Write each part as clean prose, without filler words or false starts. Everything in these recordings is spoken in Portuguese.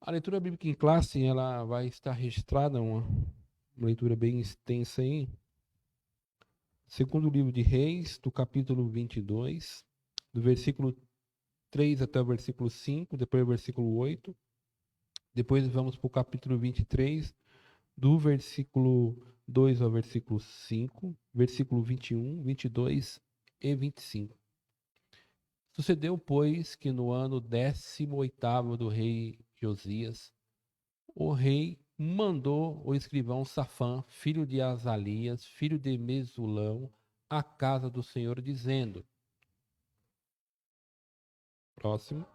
A leitura bíblica em classe, ela vai estar registrada, uma leitura bem extensa aí. Segundo livro de Reis, do capítulo 22, do versículo 3 até o versículo 5, depois o versículo 8. Depois vamos para o capítulo 23, do versículo 2 ao versículo 5, versículo 21, 22 e 25. Sucedeu, pois, que no ano 18º do rei Josias, o rei mandou o escrivão Safã, filho de Azalias, filho de Mesulão, à casa do Senhor, dizendo: próximo.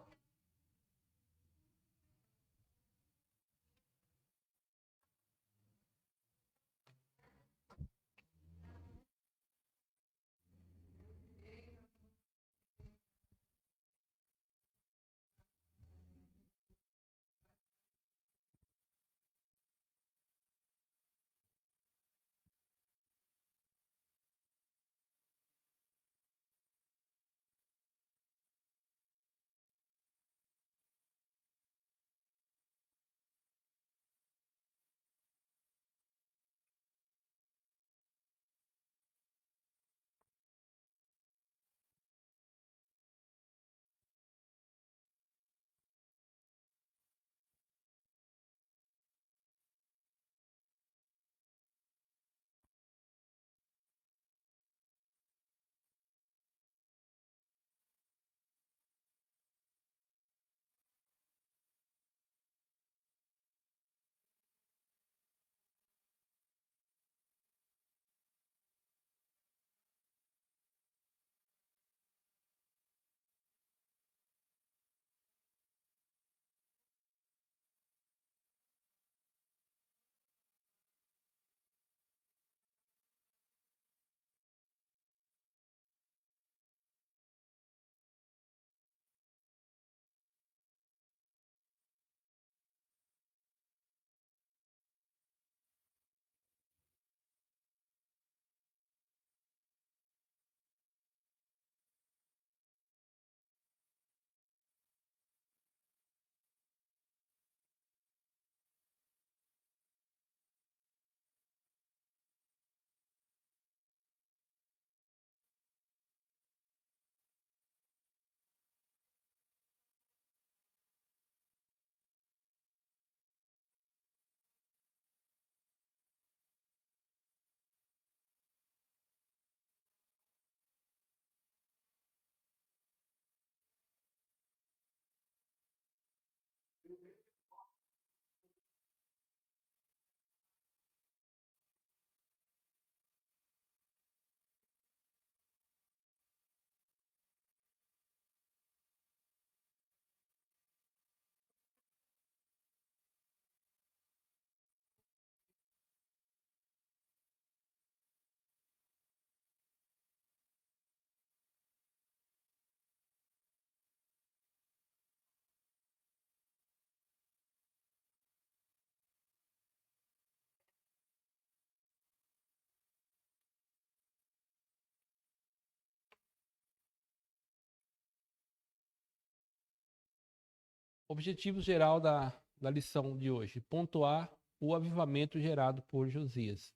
Objetivo geral da lição de hoje: pontuar o avivamento gerado por Josias.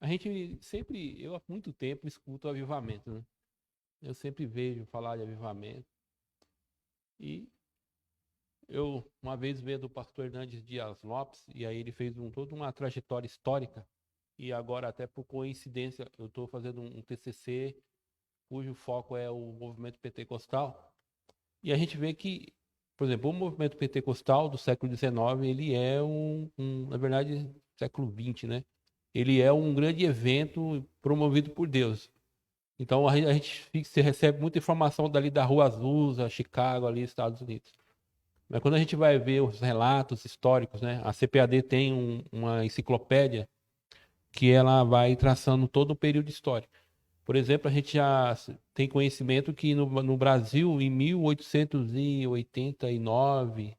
A gente sempre, eu há muito tempo escuto o avivamento, né? Eu sempre vejo falar de avivamento. E eu, uma vez vendo o pastor Hernandes Dias Lopes, e aí ele fez toda uma trajetória histórica, e agora, até por coincidência, eu estou fazendo um TCC, cujo foco é o movimento pentecostal, e a gente vê que, por exemplo, o movimento pentecostal do século XIX, ele é na verdade, século XX, né? Ele é um grande evento promovido por Deus. Então se recebe muita informação dali da Rua Azusa, Chicago, ali, Estados Unidos. Mas quando a gente vai ver os relatos históricos, né? A CPAD tem uma enciclopédia que ela vai traçando todo o período histórico. Por exemplo, a gente já tem conhecimento que no Brasil, em 1889,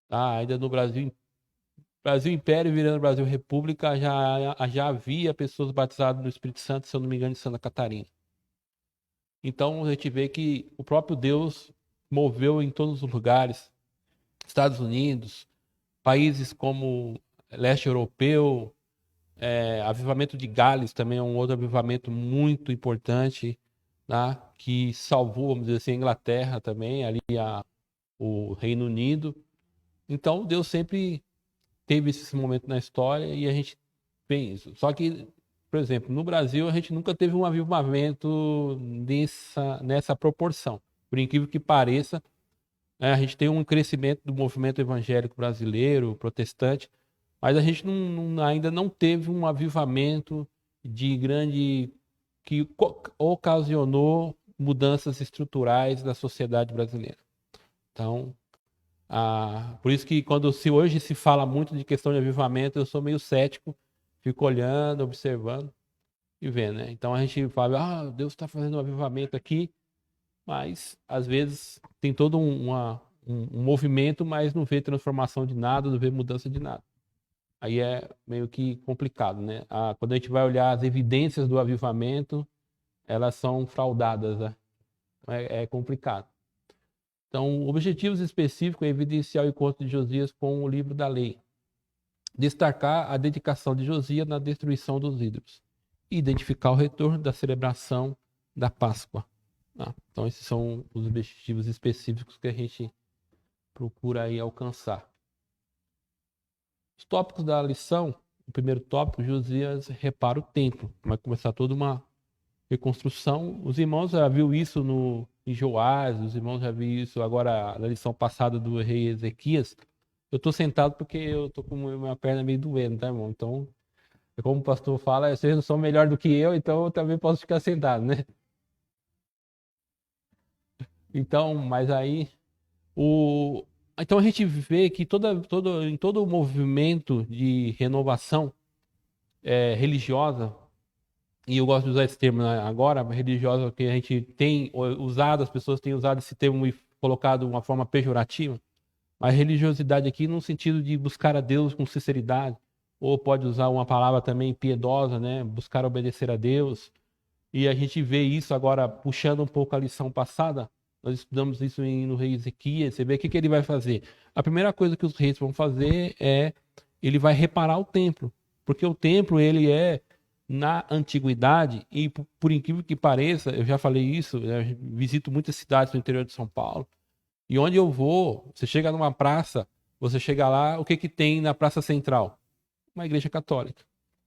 tá? Ainda no Brasil, Brasil Império virando Brasil República, já havia pessoas batizadas no Espírito Santo, se eu não me engano, em Santa Catarina. Então a gente vê que o próprio Deus moveu em todos os lugares, Estados Unidos, países como leste europeu, avivamento de Gales também é um outro avivamento muito importante, tá? Que salvou, vamos dizer assim, a Inglaterra também, ali o Reino Unido. Então Deus sempre teve esse momento na história e a gente vê isso. Só que, por exemplo, no Brasil a gente nunca teve um avivamento nessa proporção. Por incrível que pareça, a gente tem um crescimento do movimento evangélico brasileiro, protestante, mas a gente ainda não teve um avivamento de grande que ocasionou mudanças estruturais da sociedade brasileira. Então, por isso que se hoje se fala muito de questão de avivamento, eu sou meio cético, fico olhando, observando e vendo, né? Então a gente fala, Deus está fazendo um avivamento aqui, mas às vezes tem todo um movimento, mas não vê transformação de nada, não vê mudança de nada. Aí é meio que complicado, né? Quando a gente vai olhar as evidências do avivamento, elas são fraudadas, né? É complicado. Então, objetivos específicos é evidenciar o encontro de Josias com o livro da lei. Destacar a dedicação de Josias na destruição dos ídolos. E identificar o retorno da celebração da Páscoa. Então, esses são os objetivos específicos que a gente procura aí alcançar. Os tópicos da lição, o primeiro tópico, Josias repara o templo. Vai começar toda uma reconstrução. Os irmãos já viram isso em Joás, os irmãos já viram isso agora na lição passada do rei Ezequias. Eu estou sentado porque eu estou com a minha perna meio doendo, tá, irmão? Então, como o pastor fala, vocês não são melhor do que eu, então eu também posso ficar sentado, né? Então, mas aí então a gente vê que em todo o movimento de renovação religiosa, e eu gosto de usar esse termo agora, religiosa, que a gente tem usado, as pessoas têm usado esse termo e colocado de uma forma pejorativa, mas religiosidade aqui no sentido de buscar a Deus com sinceridade, ou pode usar uma palavra também piedosa, né? Buscar obedecer a Deus. E a gente vê isso agora, puxando um pouco a lição passada, nós estudamos isso no rei Ezequias, você vê o que ele vai fazer. A primeira coisa que os reis vão fazer ele vai reparar o templo, porque o templo, ele na antiguidade, e por incrível que pareça, eu já falei isso, eu visito muitas cidades no interior de São Paulo, e onde eu vou, você chega numa praça, você chega lá, o que tem na praça central? Uma igreja católica.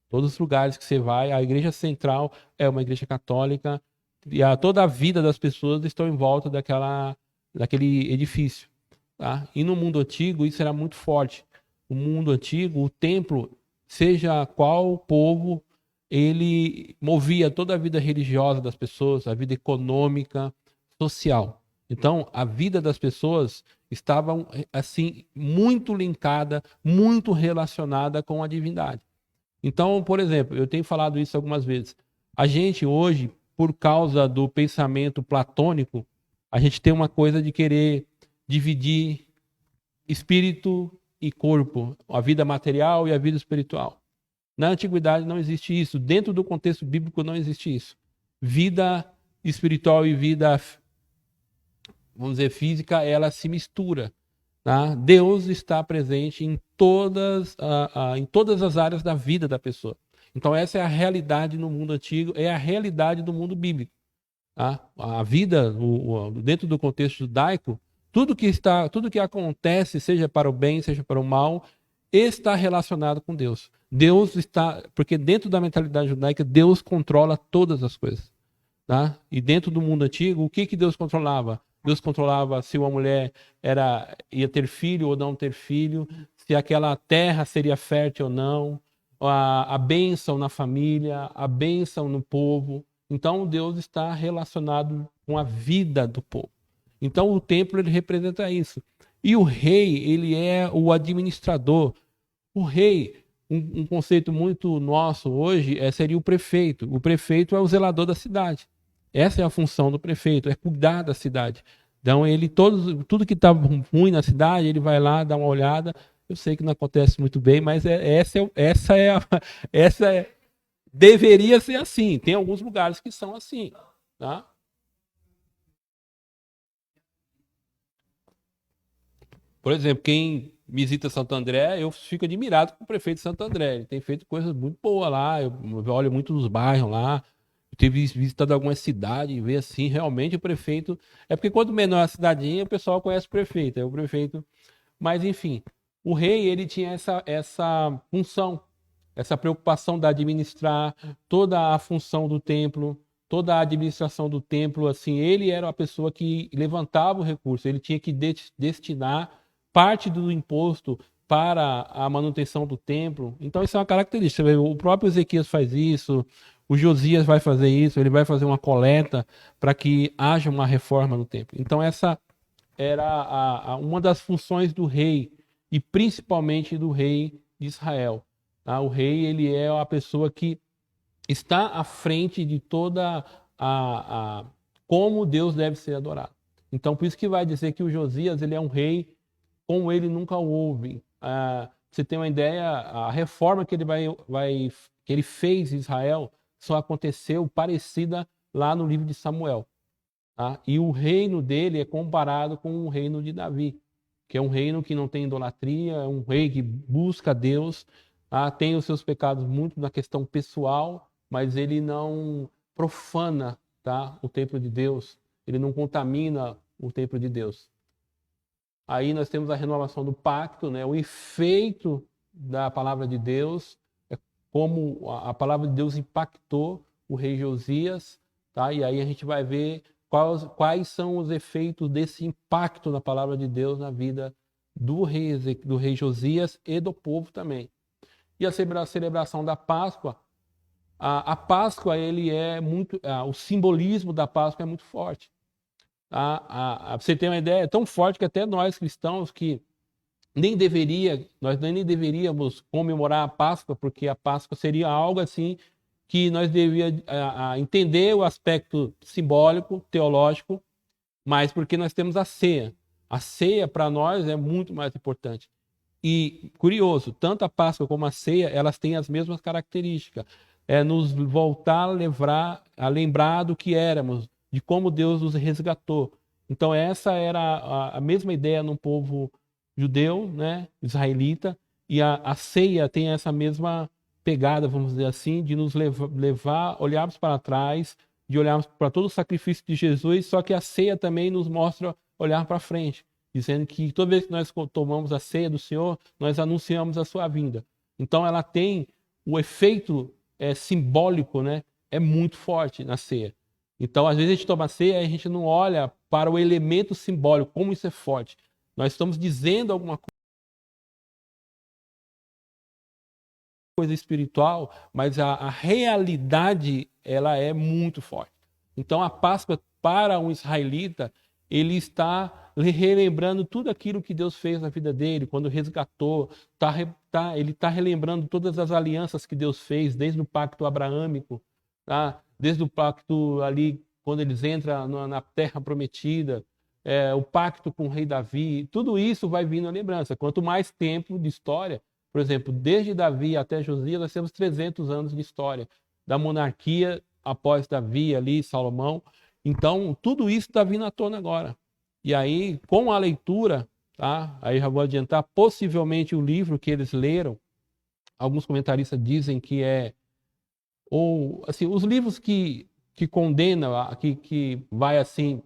Todos os lugares que você vai, a igreja central é uma igreja católica, e toda a vida das pessoas estão em volta daquele edifício. Tá? E no mundo antigo, isso era muito forte. O mundo antigo, o templo, seja qual povo, ele movia toda a vida religiosa das pessoas, a vida econômica, social. Então, a vida das pessoas estava, assim, muito linkada, muito relacionada com a divindade. Então, por exemplo, eu tenho falado isso algumas vezes. A gente hoje, por causa do pensamento platônico, a gente tem uma coisa de querer dividir espírito e corpo, a vida material e a vida espiritual. Na antiguidade não existe isso. Dentro do contexto bíblico não existe isso. Vida espiritual e vida, vamos dizer, física, ela se mistura. Tá? Deus está presente em todas as áreas da vida da pessoa. Então essa é a realidade no mundo antigo, é a realidade do mundo bíblico. Tá? A vida, dentro do contexto judaico, tudo que acontece, seja para o bem, seja para o mal, está relacionado com Deus. Porque dentro da mentalidade judaica, Deus controla todas as coisas. Tá? E dentro do mundo antigo, o que Deus controlava? Deus controlava se uma mulher ia ter filho ou não ter filho, se aquela terra seria fértil ou não, a bênção na família, a bênção no povo. Então Deus está relacionado com a vida do povo. Então o templo, ele representa isso. E o rei, ele é o administrador. O rei, um conceito muito nosso hoje, seria o prefeito. O prefeito é o zelador da cidade. Essa é a função do prefeito, é cuidar da cidade. Então tudo que está ruim na cidade, ele vai lá, dá uma olhada, Eu sei que não acontece muito bem, mas essa é, deveria ser assim. Tem alguns lugares que são assim, tá? Por exemplo, quem visita Santo André, eu fico admirado com o prefeito de Santo André. Ele tem feito coisas muito boas lá. Eu olho muito nos bairros lá. Eu tive visitado algumas cidades e ver assim, realmente o prefeito. É porque quanto menor a cidadinha, o pessoal conhece o prefeito. É o prefeito. Mas, enfim, o rei, ele tinha essa função, essa preocupação de administrar toda a função do templo, toda a administração do templo, assim, ele era a pessoa que levantava o recurso, ele tinha que destinar parte do imposto para a manutenção do templo. Então isso é uma característica. O próprio Ezequias faz isso, o Josias vai fazer isso, ele vai fazer uma coleta para que haja uma reforma no templo. Então essa era uma das funções do rei e principalmente do rei de Israel. Tá? O rei, ele é a pessoa que está à frente de toda a como Deus deve ser adorado. Então, por isso que vai dizer que o Josias, ele é um rei como ele nunca houve. Você tem uma ideia, a reforma que que ele fez em Israel só aconteceu parecida lá no livro de Samuel. Tá? E o reino dele é comparado com o reino de Davi, que é um reino que não tem idolatria, é um rei que busca Deus, tá? Tem os seus pecados muito na questão pessoal, mas ele não profana, tá? O templo de Deus, ele não contamina o templo de Deus. Aí nós temos a renovação do pacto, né? O efeito da palavra de Deus, é como a palavra de Deus impactou o rei Josias, tá? E aí a gente vai ver quais são os efeitos desse impacto da palavra de Deus na vida do rei Josias e do povo também. E a celebração da Páscoa, a Páscoa, ele é muito, o simbolismo da Páscoa é muito forte. Você tem uma ideia, é tão forte que até nós cristãos que nós nem deveríamos comemorar a Páscoa, porque a Páscoa seria algo assim que nós deveríamos entender o aspecto simbólico, teológico, mas porque nós temos a ceia. A ceia para nós é muito mais importante. E curioso, tanto a Páscoa como a ceia, elas têm as mesmas características. É nos voltar a lembrar do que éramos, de como Deus nos resgatou. Então essa era a mesma ideia no povo judeu, né, israelita, e a ceia tem essa mesma pegada, vamos dizer assim, de nos levar, olharmos para trás, de olharmos para todo o sacrifício de Jesus, só que a ceia também nos mostra olhar para frente, dizendo que toda vez que nós tomamos a ceia do Senhor, nós anunciamos a sua vinda. Então ela tem o efeito simbólico, né? É muito forte na ceia. Então, às vezes a gente toma ceia e a gente não olha para o elemento simbólico, como isso é forte. Nós estamos dizendo alguma coisa espiritual, mas a realidade ela é muito forte. Então a Páscoa para um israelita, ele está relembrando tudo aquilo que Deus fez na vida dele, quando resgatou, ele está relembrando todas as alianças que Deus fez, desde o pacto abraâmico, tá? Desde o pacto ali, quando eles entram na terra prometida, o pacto com o rei Davi, tudo isso vai vindo à lembrança. Quanto mais tempo de história, por exemplo, desde Davi até Josias, nós temos 300 anos de história da monarquia após Davi ali, Salomão. Então, tudo isso está vindo à tona agora. E aí, com a leitura, tá? Aí já vou adiantar, possivelmente o livro que eles leram, alguns comentaristas dizem que ou assim, os livros que condenam, que vai assim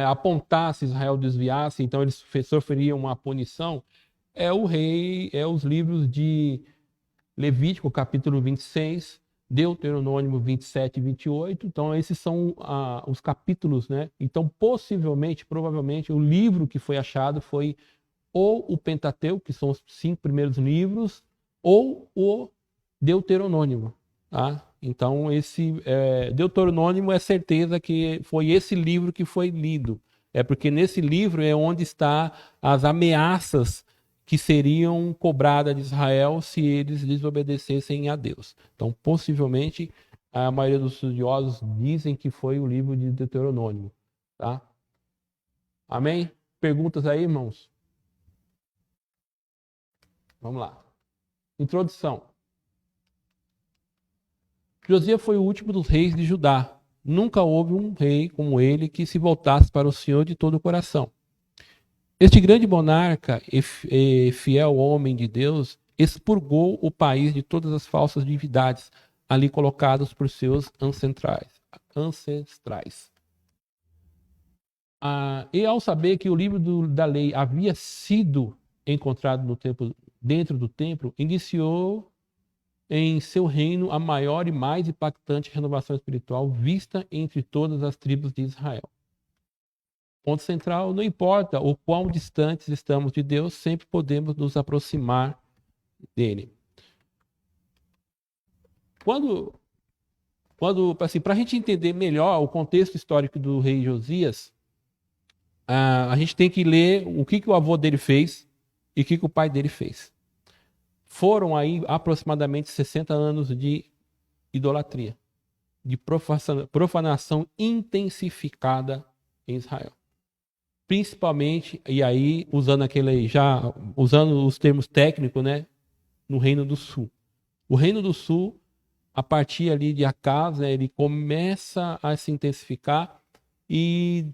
apontar se Israel desviasse, então eles sofreriam uma punição, os livros de Levítico, capítulo 26, Deuteronômio 27 e 28. Então, esses são os capítulos, né? Então, provavelmente, o livro que foi achado foi ou o Pentateuco, que são os 5 primeiros livros, ou o Deuteronômio, tá? Então, esse Deuteronômio é certeza que foi esse livro que foi lido. É porque nesse livro é onde está as ameaças que seriam cobradas de Israel se eles desobedecessem a Deus. Então, possivelmente, a maioria dos estudiosos dizem que foi o livro de Deuteronômio, tá? Amém? Perguntas aí, irmãos? Vamos lá. Introdução. Josias foi o último dos reis de Judá. Nunca houve um rei como ele que se voltasse para o Senhor de todo o coração. Este grande monarca e fiel homem de Deus expurgou o país de todas as falsas divindades ali colocadas por seus ancestrais. E ao saber que o livro da lei havia sido encontrado no templo, dentro do templo, iniciou em seu reino a maior e mais impactante renovação espiritual vista entre todas as tribos de Israel. Ponto central: não importa o quão distantes estamos de Deus, sempre podemos nos aproximar dele. Assim, para a gente entender melhor o contexto histórico do rei Josias, a gente tem que ler o que o avô dele fez e o que o pai dele fez. Foram aí aproximadamente 60 anos de idolatria, de profanação intensificada em Israel. Principalmente, e aí usando os termos técnicos, né, no Reino do Sul. O Reino do Sul, a partir ali de Acaz, né, ele começa a se intensificar, e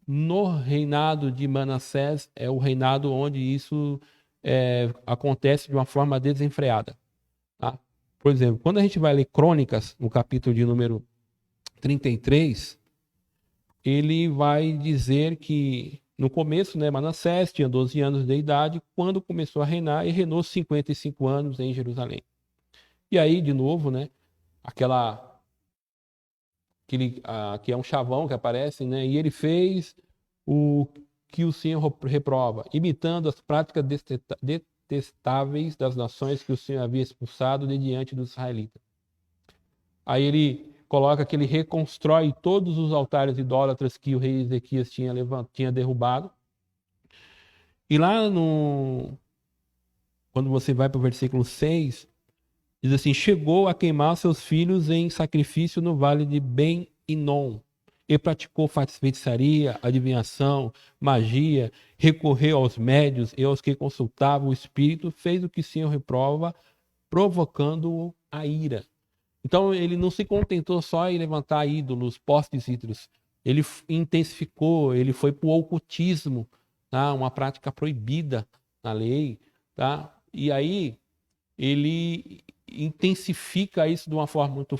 no reinado de Manassés é o reinado onde isso acontece de uma forma desenfreada. Tá? Por exemplo, quando a gente vai ler Crônicas, no capítulo de número 33, ele vai dizer que no começo, né, Manassés tinha 12 anos de idade quando começou a reinar, e reinou 55 anos em Jerusalém. E aí, de novo, né, que é um chavão que aparece, né, e ele fez o que o Senhor reprova, imitando as práticas detestáveis das nações que o Senhor havia expulsado de diante dos israelitas. Aí ele coloca que ele reconstrói todos os altares idólatras que o rei Ezequias tinha derrubado. E lá quando você vai para o versículo 6, diz assim: chegou a queimar seus filhos em sacrifício no vale de Ben-Inom. E praticou feitiçaria, adivinhação, magia, recorreu aos médios e aos que consultavam o espírito, fez o que o Senhor reprova, provocando-o a ira. Então ele não se contentou só em levantar ídolos, postes ídolos. Ele intensificou, ele foi para o ocultismo, tá? Uma prática proibida na lei. Tá? E aí ele intensifica isso de uma forma muito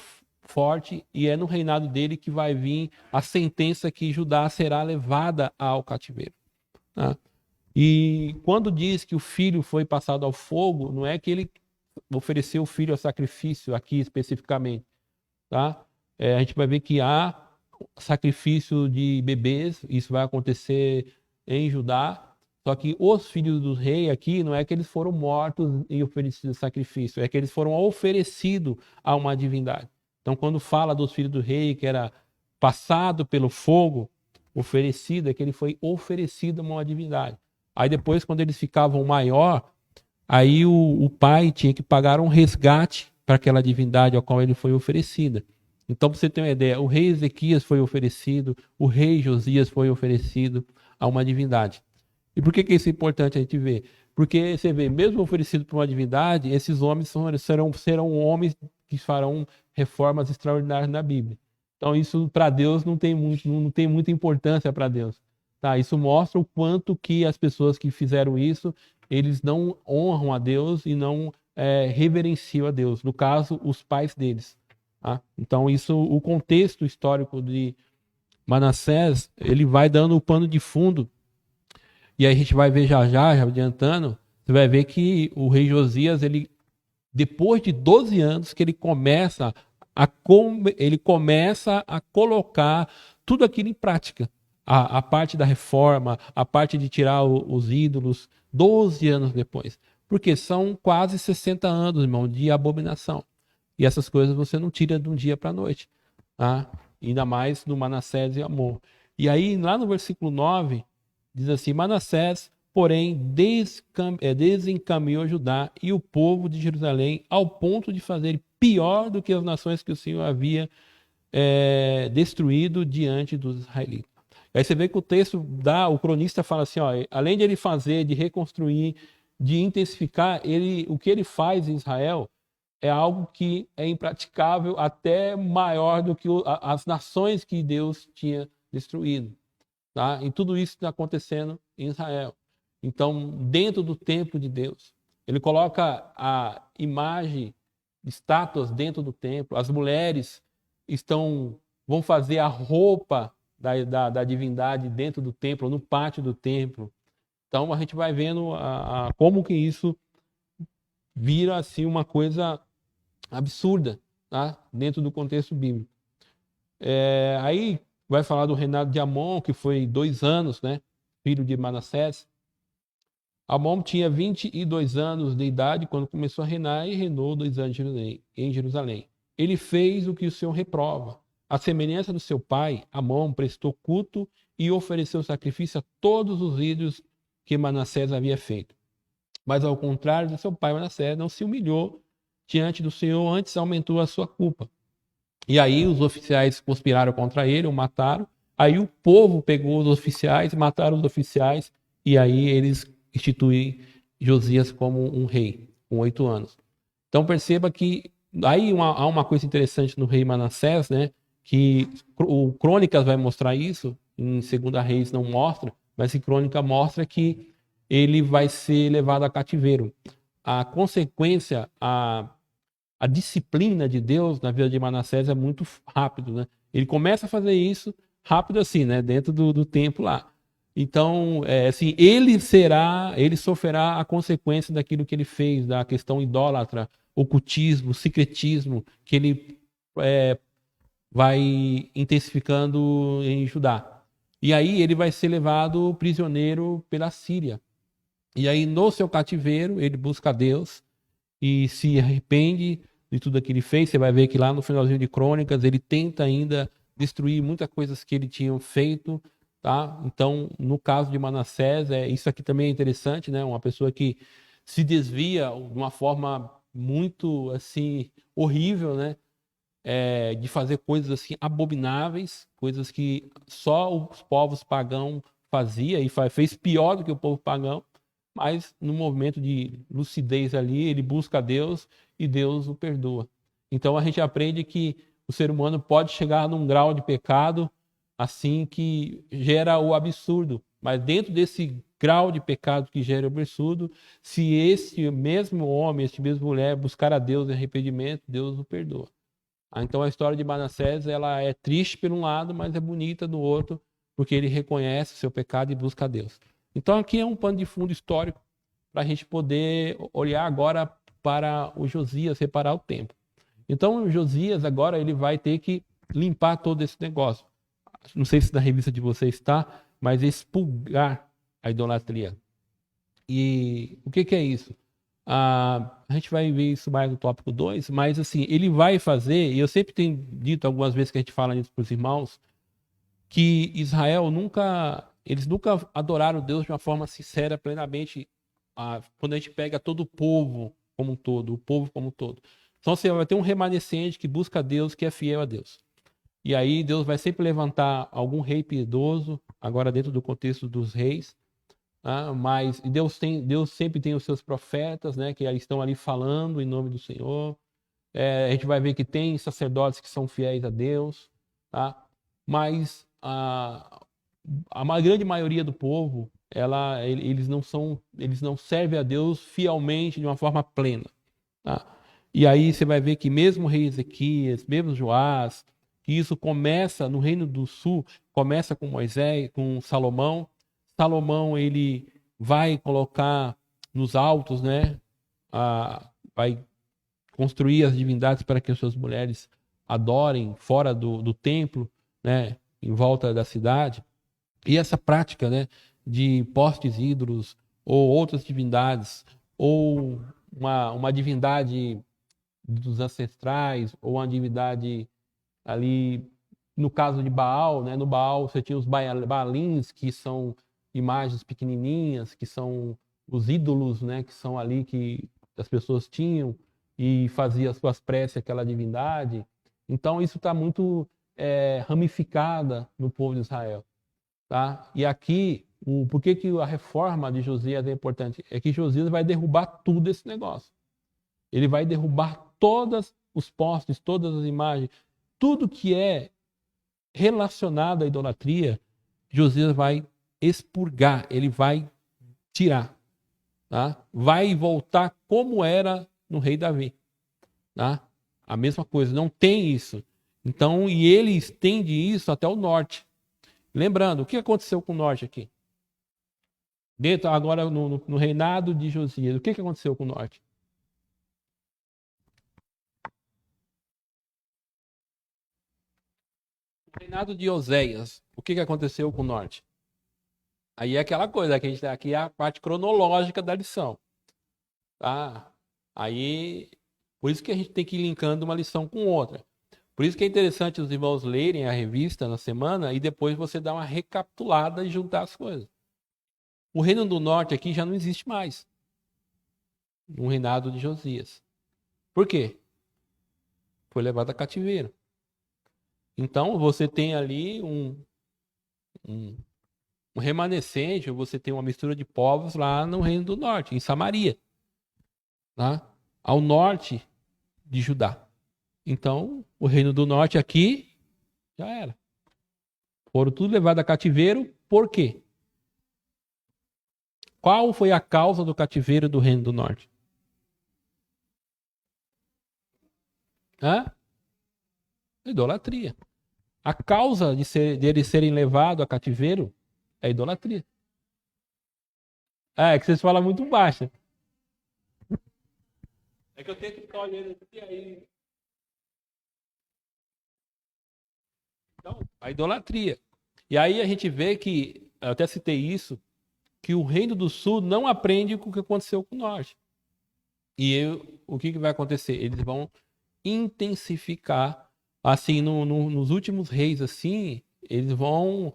forte, e é no reinado dele que vai vir a sentença que Judá será levada ao cativeiro. Tá? E quando diz que o filho foi passado ao fogo, não é que ele ofereceu o filho ao sacrifício aqui especificamente. Tá? A gente vai ver que há sacrifício de bebês, isso vai acontecer em Judá. Só que os filhos do rei aqui não é que eles foram mortos e oferecidos sacrifício, é que eles foram oferecidos a uma divindade. Então, quando fala dos filhos do rei, que era passado pelo fogo, oferecido, é que ele foi oferecido a uma divindade. Aí depois, quando eles ficavam maior, aí o pai tinha que pagar um resgate para aquela divindade ao qual ele foi oferecida. Então, para você ter uma ideia, o rei Ezequias foi oferecido, o rei Josias foi oferecido a uma divindade. E por que isso é importante a gente ver? Porque você vê, mesmo oferecido por uma divindade, esses homens serão homens que farão reformas extraordinárias na Bíblia. Então isso para Deus não tem muita importância para Deus. Tá? Isso mostra o quanto que as pessoas que fizeram isso, eles não honram a Deus e não reverenciam a Deus. No caso, os pais deles. Tá? Então o contexto histórico de Manassés, ele vai dando o pano de fundo. E aí a gente vai ver já adiantando, você vai ver que o rei Josias, ele, depois de 12 anos, que ele começa a colocar tudo aquilo em prática. A parte da reforma, a parte de tirar os ídolos, 12 anos depois. Porque são quase 60 anos, irmão, de abominação. E essas coisas você não tira de um dia para a noite. Tá? Ainda mais no Manassés e Amor. E aí, lá no versículo 9... diz assim: Manassés, porém, desencaminhou Judá e o povo de Jerusalém ao ponto de fazer pior do que as nações que o Senhor havia destruído diante dos israelitas. Aí você vê que o texto o cronista fala assim, ó, além de ele fazer, de reconstruir de intensificar, o que ele faz em Israel é algo que é impraticável, até maior do que as nações que Deus tinha destruído. Tá? E tudo isso está acontecendo em Israel. Então, dentro do templo de Deus, ele coloca a imagem, estátuas dentro do templo. As mulheres vão fazer a roupa da divindade dentro do templo, no pátio do templo. Então, a gente vai vendo como que isso vira assim uma coisa absurda, tá? Dentro do contexto bíblico. Aí vai falar do reinado de Amon, que foi 2 anos, né? Filho de Manassés. Amon tinha 22 anos de idade quando começou a reinar e reinou 2 anos em Jerusalém. Ele fez o que o Senhor reprova. À semelhança do seu pai, Amon prestou culto e ofereceu sacrifício a todos os ídolos que Manassés havia feito. Mas ao contrário de seu pai Manassés, não se humilhou diante do Senhor, antes aumentou a sua culpa. E aí os oficiais conspiraram contra ele, o mataram. Aí o povo pegou os oficiais, mataram os oficiais, e aí eles instituíram Josias como um rei, com 8 anos. Então perceba que aí há uma coisa interessante no rei Manassés, né? Que o Crônicas vai mostrar isso, em 2 Reis não mostra, mas em Crônica mostra que ele vai ser levado a cativeiro. A consequência, a disciplina de Deus na vida de Manassés é muito rápido, né? Ele começa a fazer isso rápido assim, né? Dentro do templo lá. Então, assim, ele sofrerá a consequência daquilo que ele fez, da questão idólatra, ocultismo, secretismo, que ele vai intensificando em Judá. E aí ele vai ser levado prisioneiro pela Síria. E aí no seu cativeiro ele busca Deus e se arrepende de tudo que ele fez. Você vai ver que lá no finalzinho de Crônicas ele tenta ainda destruir muitas coisas que ele tinha feito, tá? Então, no caso de Manassés, isso aqui também é interessante, né? Uma pessoa que se desvia de uma forma muito assim horrível, né? De fazer coisas assim abomináveis, coisas que só os povos pagãos faziam e fez pior do que o povo pagão. Mas no momento de lucidez ali, ele busca Deus e Deus o perdoa. Então a gente aprende que o ser humano pode chegar num grau de pecado assim que gera o absurdo. Mas dentro desse grau de pecado que gera o absurdo, se esse mesmo homem, esse mesmo mulher buscar a Deus em arrependimento, Deus o perdoa. Então a história de Manassés, ela é triste por um lado, mas é bonita do outro, porque ele reconhece o seu pecado e busca a Deus. Então aqui é um pano de fundo histórico para a gente poder olhar agora para o Josias, reparar o tempo. Então o Josias agora ele vai ter que limpar todo esse negócio. Não sei se na revista de vocês está, mas expurgar a idolatria. E o que é isso? A gente vai ver isso mais no tópico 2, mas assim, ele vai fazer, e eu sempre tenho dito algumas vezes que a gente fala isso para os irmãos, que Israel eles nunca adoraram Deus de uma forma sincera, plenamente, quando a gente pega todo o povo como um todo, o povo como um todo. Então você vai ter um remanescente que busca Deus, que é fiel a Deus. E aí Deus vai sempre levantar algum rei piedoso, agora dentro do contexto dos reis, mas Deus sempre tem os seus profetas, né, que estão ali falando em nome do Senhor. A gente vai ver que tem sacerdotes que são fiéis a Deus, tá? Mas a grande maioria do povo, eles não servem a Deus fielmente de uma forma plena, tá? E aí você vai ver que mesmo o rei Ezequias, mesmo Joás, que isso começa no Reino do Sul, começa com Moisés, com Salomão. Salomão ele vai colocar nos altos, né? Vai construir as divindades para que as suas mulheres adorem fora do templo, né? Em volta da cidade. E essa prática, né? De postes ídolos ou outras divindades ou uma divindade dos ancestrais ou uma divindade ali no caso de Baal, né? No Baal você tinha os Baalins, que são imagens pequenininhas, que são os ídolos, né? Que são ali que as pessoas tinham e faziam as suas preces àquela divindade. Então isso está muito ramificada no povo de Israel, tá? E aqui Por que que a reforma de Josias é importante? É que Josias vai derrubar tudo esse negócio. Ele vai derrubar todos os postes, todas as imagens, tudo que é relacionado à idolatria, Josias vai expurgar, ele vai tirar. Tá? Vai voltar como era no rei Davi. Tá? A mesma coisa, não tem isso. Então, e ele estende isso até o norte. Lembrando, o que aconteceu com o norte aqui? Dentro, agora no reinado de Josias, o que aconteceu com o norte? No reinado de Oséias, o que aconteceu com o norte? Aí é aquela coisa, que a gente tem aqui a parte cronológica da lição. Tá? Aí, por isso que a gente tem que ir linkando uma lição com outra. Por isso que é interessante os irmãos lerem a revista na semana e depois você dar uma recapitulada e juntar as coisas. O reino do norte aqui já não existe mais. No reinado de Josias. Por quê? Foi levado a cativeiro. Então você tem ali um remanescente, ou você tem uma mistura de povos lá no reino do norte, em Samaria. Tá? Ao norte de Judá. Então, o reino do norte aqui já era. Foram tudo levados a cativeiro, por quê? Qual foi a causa do cativeiro do reino do norte? Hã? Idolatria. A causa de eles serem levados a cativeiro é idolatria. É que vocês falam muito baixo. É que eu tenho que ficar olhando aqui aí. Então, a idolatria. E aí a gente vê que, eu até citei isso, que o reino do sul não aprende com o que aconteceu com o norte. E o que vai acontecer? Eles vão intensificar, assim, nos últimos reis, assim, eles vão,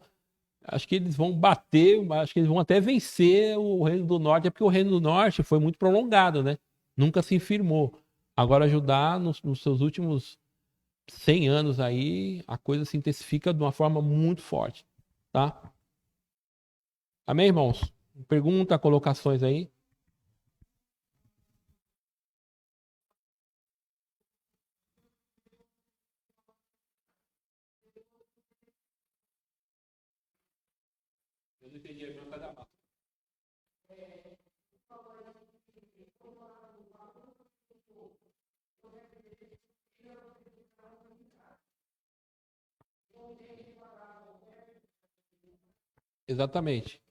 acho que eles vão bater, acho que eles vão até vencer o reino do norte, é porque o reino do norte foi muito prolongado, né? Nunca se firmou. Agora Judá, nos seus últimos 100 anos aí, a coisa se intensifica de uma forma muito forte, tá? Amém, irmãos? Pergunta, colocações aí. Eu não entendi a pergunta da Márcia. Exatamente.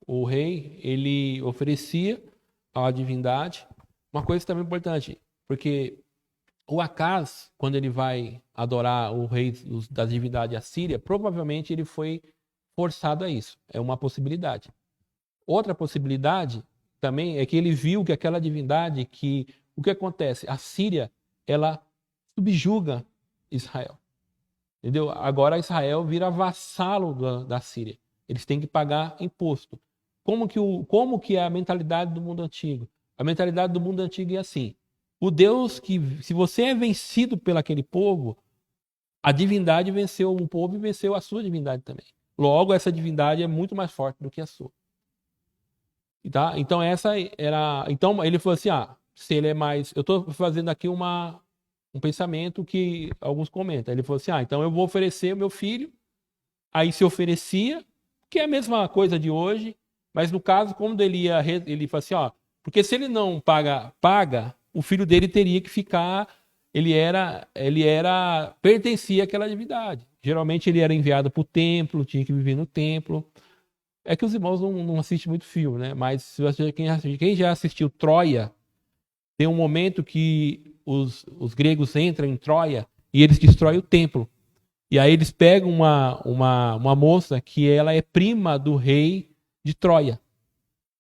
O rei, ele oferecia à divindade uma coisa também importante, porque o Acaz, quando ele vai adorar o rei da divindade assíria, provavelmente ele foi forçado a isso. É uma possibilidade. Outra possibilidade também é que ele viu que aquela divindade, que o que acontece? A Síria, ela subjuga Israel. Entendeu? Agora Israel vira vassalo da Síria. Eles têm que pagar imposto. Como que é a mentalidade do mundo antigo? A mentalidade do mundo antigo é assim: o Deus que, se você é vencido pelo aquele povo, a divindade venceu o povo e venceu a sua divindade também. Logo, essa divindade é muito mais forte do que a sua. Tá? Então essa era. Então ele falou assim: se ele é mais. Eu estou fazendo aqui um pensamento que alguns comentam. Ele falou assim: então eu vou oferecer o meu filho. Aí se oferecia, que é a mesma coisa de hoje, mas no caso, como ele falou assim: porque se ele não paga, o filho dele teria que ficar. Pertencia àquela divindade. Geralmente ele era enviado para o templo, tinha que viver no templo. É que os irmãos não assistem muito filme, né? Mas se você, quem já assistiu Troia, tem um momento que os gregos entram em Troia e eles destroem o templo. E aí eles pegam uma moça que ela é prima do rei de Troia.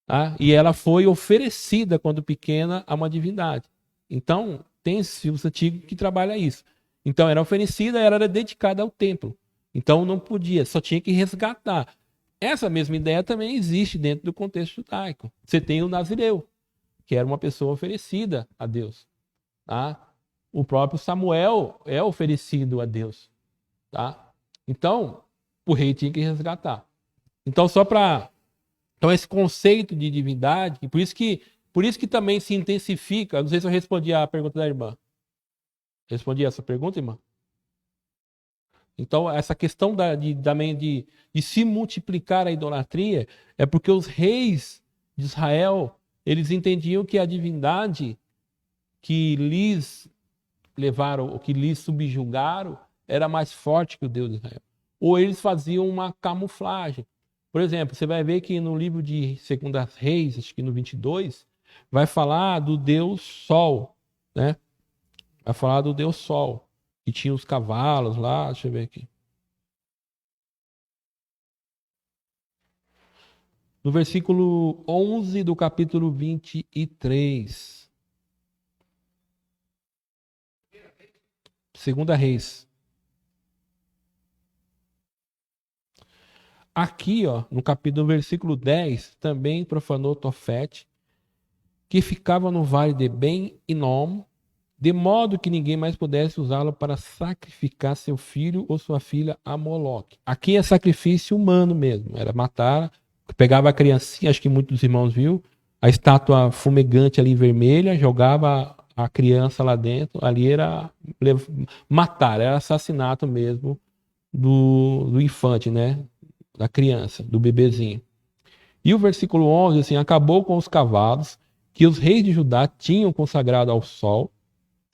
Tá? E ela foi oferecida quando pequena a uma divindade. Então, tem esses filmes antigos que trabalham isso. Então, era oferecida, ela era dedicada ao templo. Então, não podia, só tinha que resgatar. Essa mesma ideia também existe dentro do contexto judaico. Você tem o Nazireu, que era uma pessoa oferecida a Deus. Tá? O próprio Samuel é oferecido a Deus. Tá? Então, o rei tinha que resgatar. Então, só para Então esse conceito de divindade, por isso que também se intensifica, não sei se eu respondi a pergunta da irmã. Respondi essa pergunta, irmã? Então, essa questão de se multiplicar a idolatria é porque os reis de Israel, eles entendiam que a divindade que lhes levaram, ou que lhes subjugaram, era mais forte que o Deus de Israel. Ou eles faziam uma camuflagem. Por exemplo, você vai ver que no livro de 2 Reis, acho que no 22, vai falar do Deus Sol, né? Vai falar do Deus Sol, que tinha os cavalos lá, deixa eu ver aqui. No versículo 11 do capítulo 23. 2 Reis. Aqui, ó, no capítulo, versículo 10, também profanou Tofete, que ficava no vale de Ben-Inom, de modo que ninguém mais pudesse usá-lo para sacrificar seu filho ou sua filha a Moloque. Aqui é sacrifício humano mesmo, era matar, pegava a criancinha, acho que muitos dos irmãos viu, a estátua fumegante ali vermelha, jogava a criança lá dentro, ali era matar, era assassinato mesmo do infante, né? Da criança, do bebezinho. E o versículo 11, assim, acabou com os cavalos que os reis de Judá tinham consagrado ao sol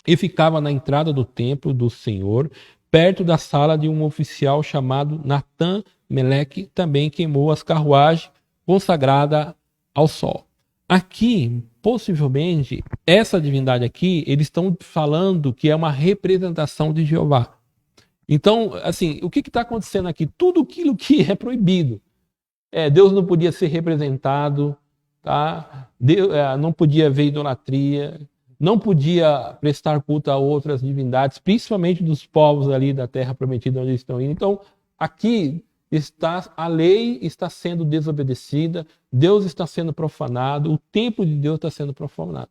e ficava na entrada do templo do Senhor, perto da sala de um oficial chamado Natã Meleque, também queimou as carruagens consagradas ao sol. Aqui, possivelmente, essa divindade aqui, eles estão falando que é uma representação de Jeová. Então, assim, o que está acontecendo aqui? Tudo aquilo que é proibido. Deus não podia ser representado, tá? Deus, não podia haver idolatria, não podia prestar culto a outras divindades, principalmente dos povos ali da terra prometida onde eles estão indo. Então, aqui a lei está sendo desobedecida, Deus está sendo profanado, o templo de Deus está sendo profanado.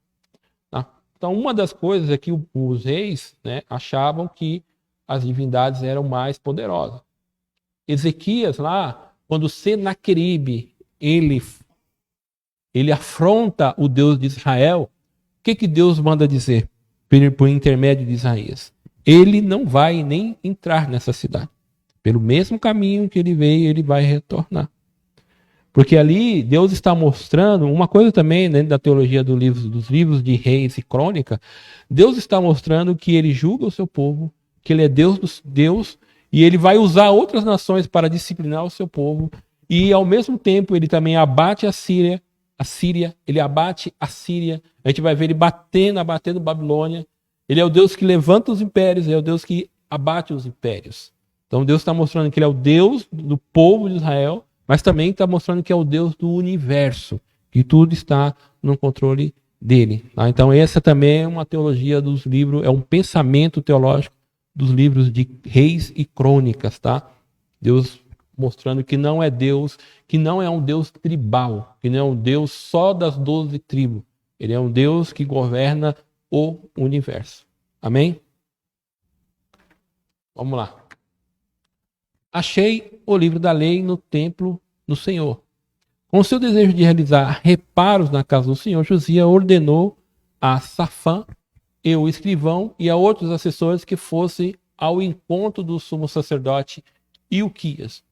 Tá? Então, uma das coisas é que os reis, né, achavam que as divindades eram mais poderosas. Ezequias lá, quando Senaqueribe, ele afronta o Deus de Israel, o que Deus manda dizer por intermédio de Isaías? Ele não vai nem entrar nessa cidade. Pelo mesmo caminho que ele veio, ele vai retornar. Porque ali Deus está mostrando, uma coisa também, né, da teologia dos livros de Reis e Crônica, Deus está mostrando que ele julga o seu povo, que ele é Deus, e ele vai usar outras nações para disciplinar o seu povo, e ao mesmo tempo ele também abate a Síria, ele abate a Síria, a gente vai ver ele abatendo Babilônia. Ele é o Deus que levanta os impérios, é o Deus que abate os impérios. Então Deus está mostrando que ele é o Deus do povo de Israel, mas também está mostrando que é o Deus do universo, que tudo está no controle dele. Tá? Então essa também é uma teologia dos livros, é um pensamento teológico dos livros de Reis e Crônicas, tá? Deus mostrando que não é Deus, que não é um Deus tribal, que não é um Deus só das 12 tribos. Ele é um Deus que governa o universo. Amém? Vamos lá. Achei o livro da lei no templo do Senhor. Com seu desejo de realizar reparos na casa do Senhor, Josias ordenou a Safã e o escrivão e a outros assessores que fossem ao encontro do sumo sacerdote Ilquias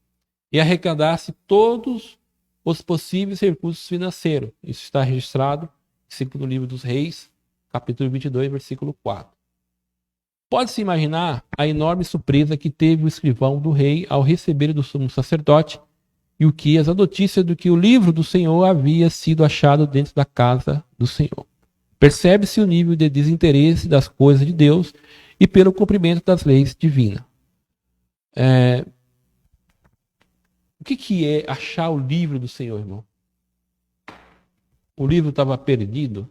e arrecadasse todos os possíveis recursos financeiros. Isso está registrado no livro dos Reis, capítulo 22, versículo 4. Pode-se imaginar a enorme surpresa que teve o escrivão do rei ao receber do sumo sacerdote Ilquias a notícia de que o livro do Senhor havia sido achado dentro da casa do Senhor. Percebe-se o nível de desinteresse das coisas de Deus e pelo cumprimento das leis divinas. O que é achar o livro do Senhor, irmão? O livro estava perdido?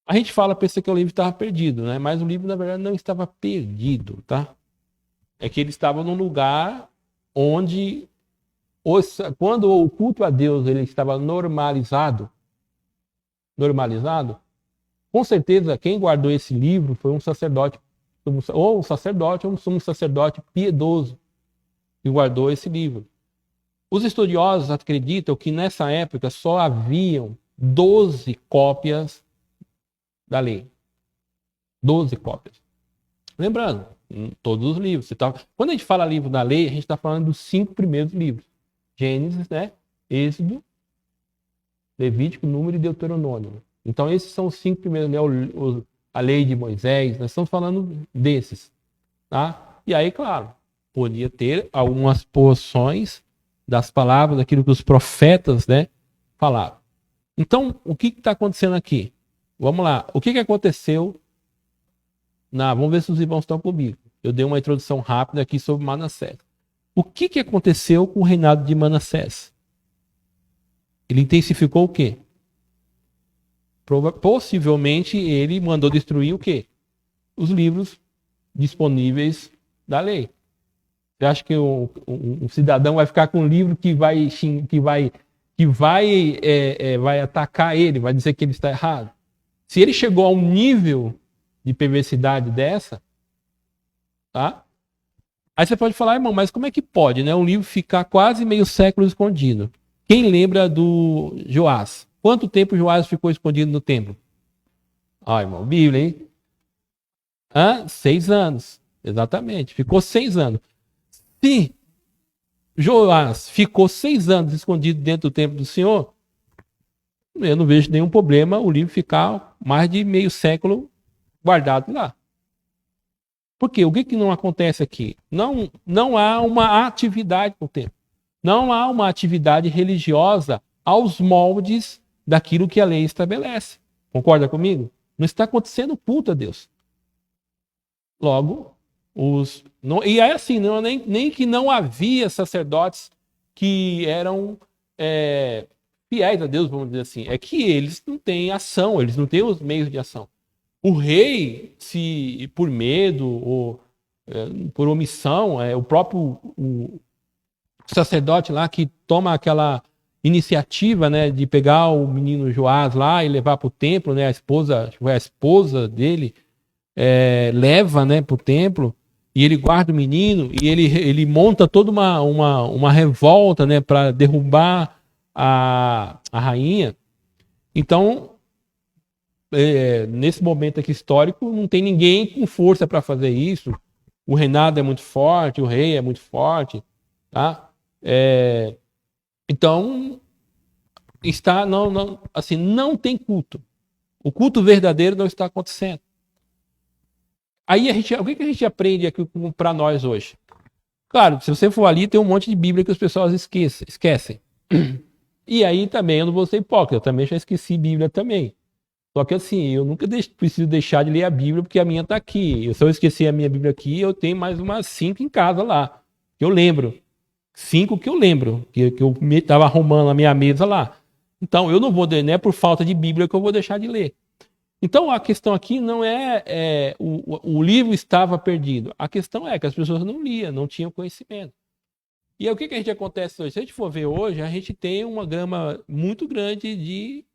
A gente pensa que o livro estava perdido, né? Mas o livro, na verdade, não estava perdido, tá? É que ele estava num lugar onde, quando o culto a Deus ele estava normalizado, com certeza quem guardou esse livro foi um sacerdote, ou um sumo sacerdote piedoso, que guardou esse livro. Os estudiosos acreditam que nessa época só haviam 12 cópias da lei. 12 cópias. Lembrando, em todos os livros. Quando a gente fala livro da lei, a gente está falando dos 5 primeiros livros. Gênesis, né? Êxodo, Levítico, Número e Deuteronômio. Então esses são os 5 primeiros, né? A lei de Moisés, nós estamos falando desses. Tá? E aí, claro, podia ter algumas porções das palavras, daquilo que os profetas, né, falaram. Então, o que está acontecendo aqui? Vamos lá. O que aconteceu vamos ver se os irmãos estão comigo. Eu dei uma introdução rápida aqui sobre Manassés. O que aconteceu com o reinado de Manassés? Ele intensificou o quê? Possivelmente ele mandou destruir o quê? Os livros disponíveis da lei. Você acha que um cidadão vai ficar com um livro que vai atacar ele, vai dizer que ele está errado? Se ele chegou a um nível de perversidade dessa, tá? Aí você pode falar, irmão, mas como é que pode, né? Um livro ficar quase meio século escondido. Quem lembra do Joás? Quanto tempo Joás ficou escondido no templo? Irmão, Bíblia, hein? 6 anos. Exatamente. Ficou 6 anos. Se Joás ficou 6 anos escondido dentro do templo do Senhor, eu não vejo nenhum problema o livro ficar mais de meio século guardado lá. Por quê? O que não acontece aqui? Não há uma atividade no templo. Não há uma atividade religiosa aos moldes daquilo que a lei estabelece. Concorda comigo? Não está acontecendo culto a Deus. Logo, e é assim, nem que não havia sacerdotes que eram fiéis a Deus, vamos dizer assim. É que eles não têm ação, eles não têm os meios de ação. O rei, se por medo ou por omissão, o próprio sacerdote lá que toma aquela iniciativa, né, de pegar o menino Joás lá e levar para o templo, né, a esposa dele leva, né, para o templo, e ele guarda o menino e ele monta toda uma revolta, né, para derrubar a rainha. Então, nesse momento aqui histórico, não tem ninguém com força para fazer isso. O reinado é muito forte, o rei é muito forte, tá? Então, não tem culto. O culto verdadeiro não está acontecendo. Aí o que a gente aprende aqui para nós hoje? Claro, se você for ali, tem um monte de Bíblia que as pessoas esquecem. E aí também, eu não vou ser hipócrita, eu também já esqueci Bíblia também. Só que assim, eu nunca preciso deixar de ler a Bíblia porque a minha está aqui. Se eu esquecer a minha Bíblia aqui, eu tenho mais umas 5 em casa lá. Que eu lembro. 5 que eu lembro. Que eu estava arrumando a minha mesa lá. Então, eu não vou, não é por falta de Bíblia que eu vou deixar de ler. Então, a questão aqui não o livro estava perdido. A questão é que as pessoas não liam, não tinham conhecimento. E aí, o que a gente acontece hoje? Se a gente for ver hoje, a gente tem uma gama muito grande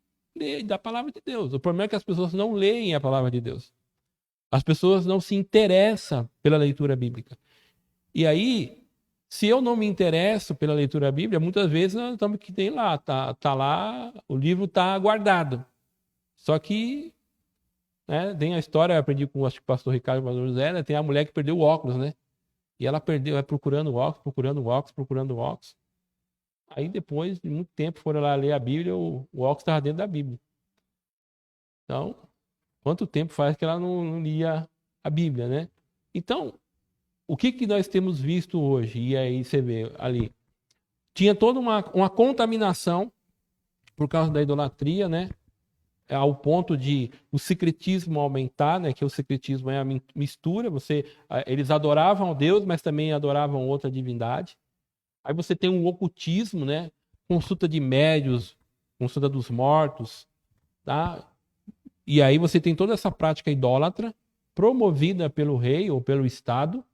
da palavra de Deus. O problema é que as pessoas não leem a palavra de Deus. As pessoas não se interessam pela leitura bíblica. E aí, se eu não me interesso pela leitura bíblica, muitas vezes nós estamos que tem lá, tá lá, o livro está guardado. Só que, né, tem a história, eu aprendi com o pastor Ricardo José, né, tem a mulher que perdeu o óculos, né? E ela perdeu, procurando o óculos. Aí depois de muito tempo foram lá ler a Bíblia, o óculos estava dentro da Bíblia. Então, quanto tempo faz que ela não lia a Bíblia, né? Então, o que nós temos visto hoje? E aí você vê ali, tinha toda uma contaminação por causa da idolatria, né? Ao ponto de o secretismo aumentar, né? Que o secretismo é a mistura. Eles adoravam a Deus, mas também adoravam outra divindade. Aí você tem um ocultismo, né? Consulta de médios, consulta dos mortos, tá? E aí você tem toda essa prática idólatra promovida pelo rei ou pelo Estado.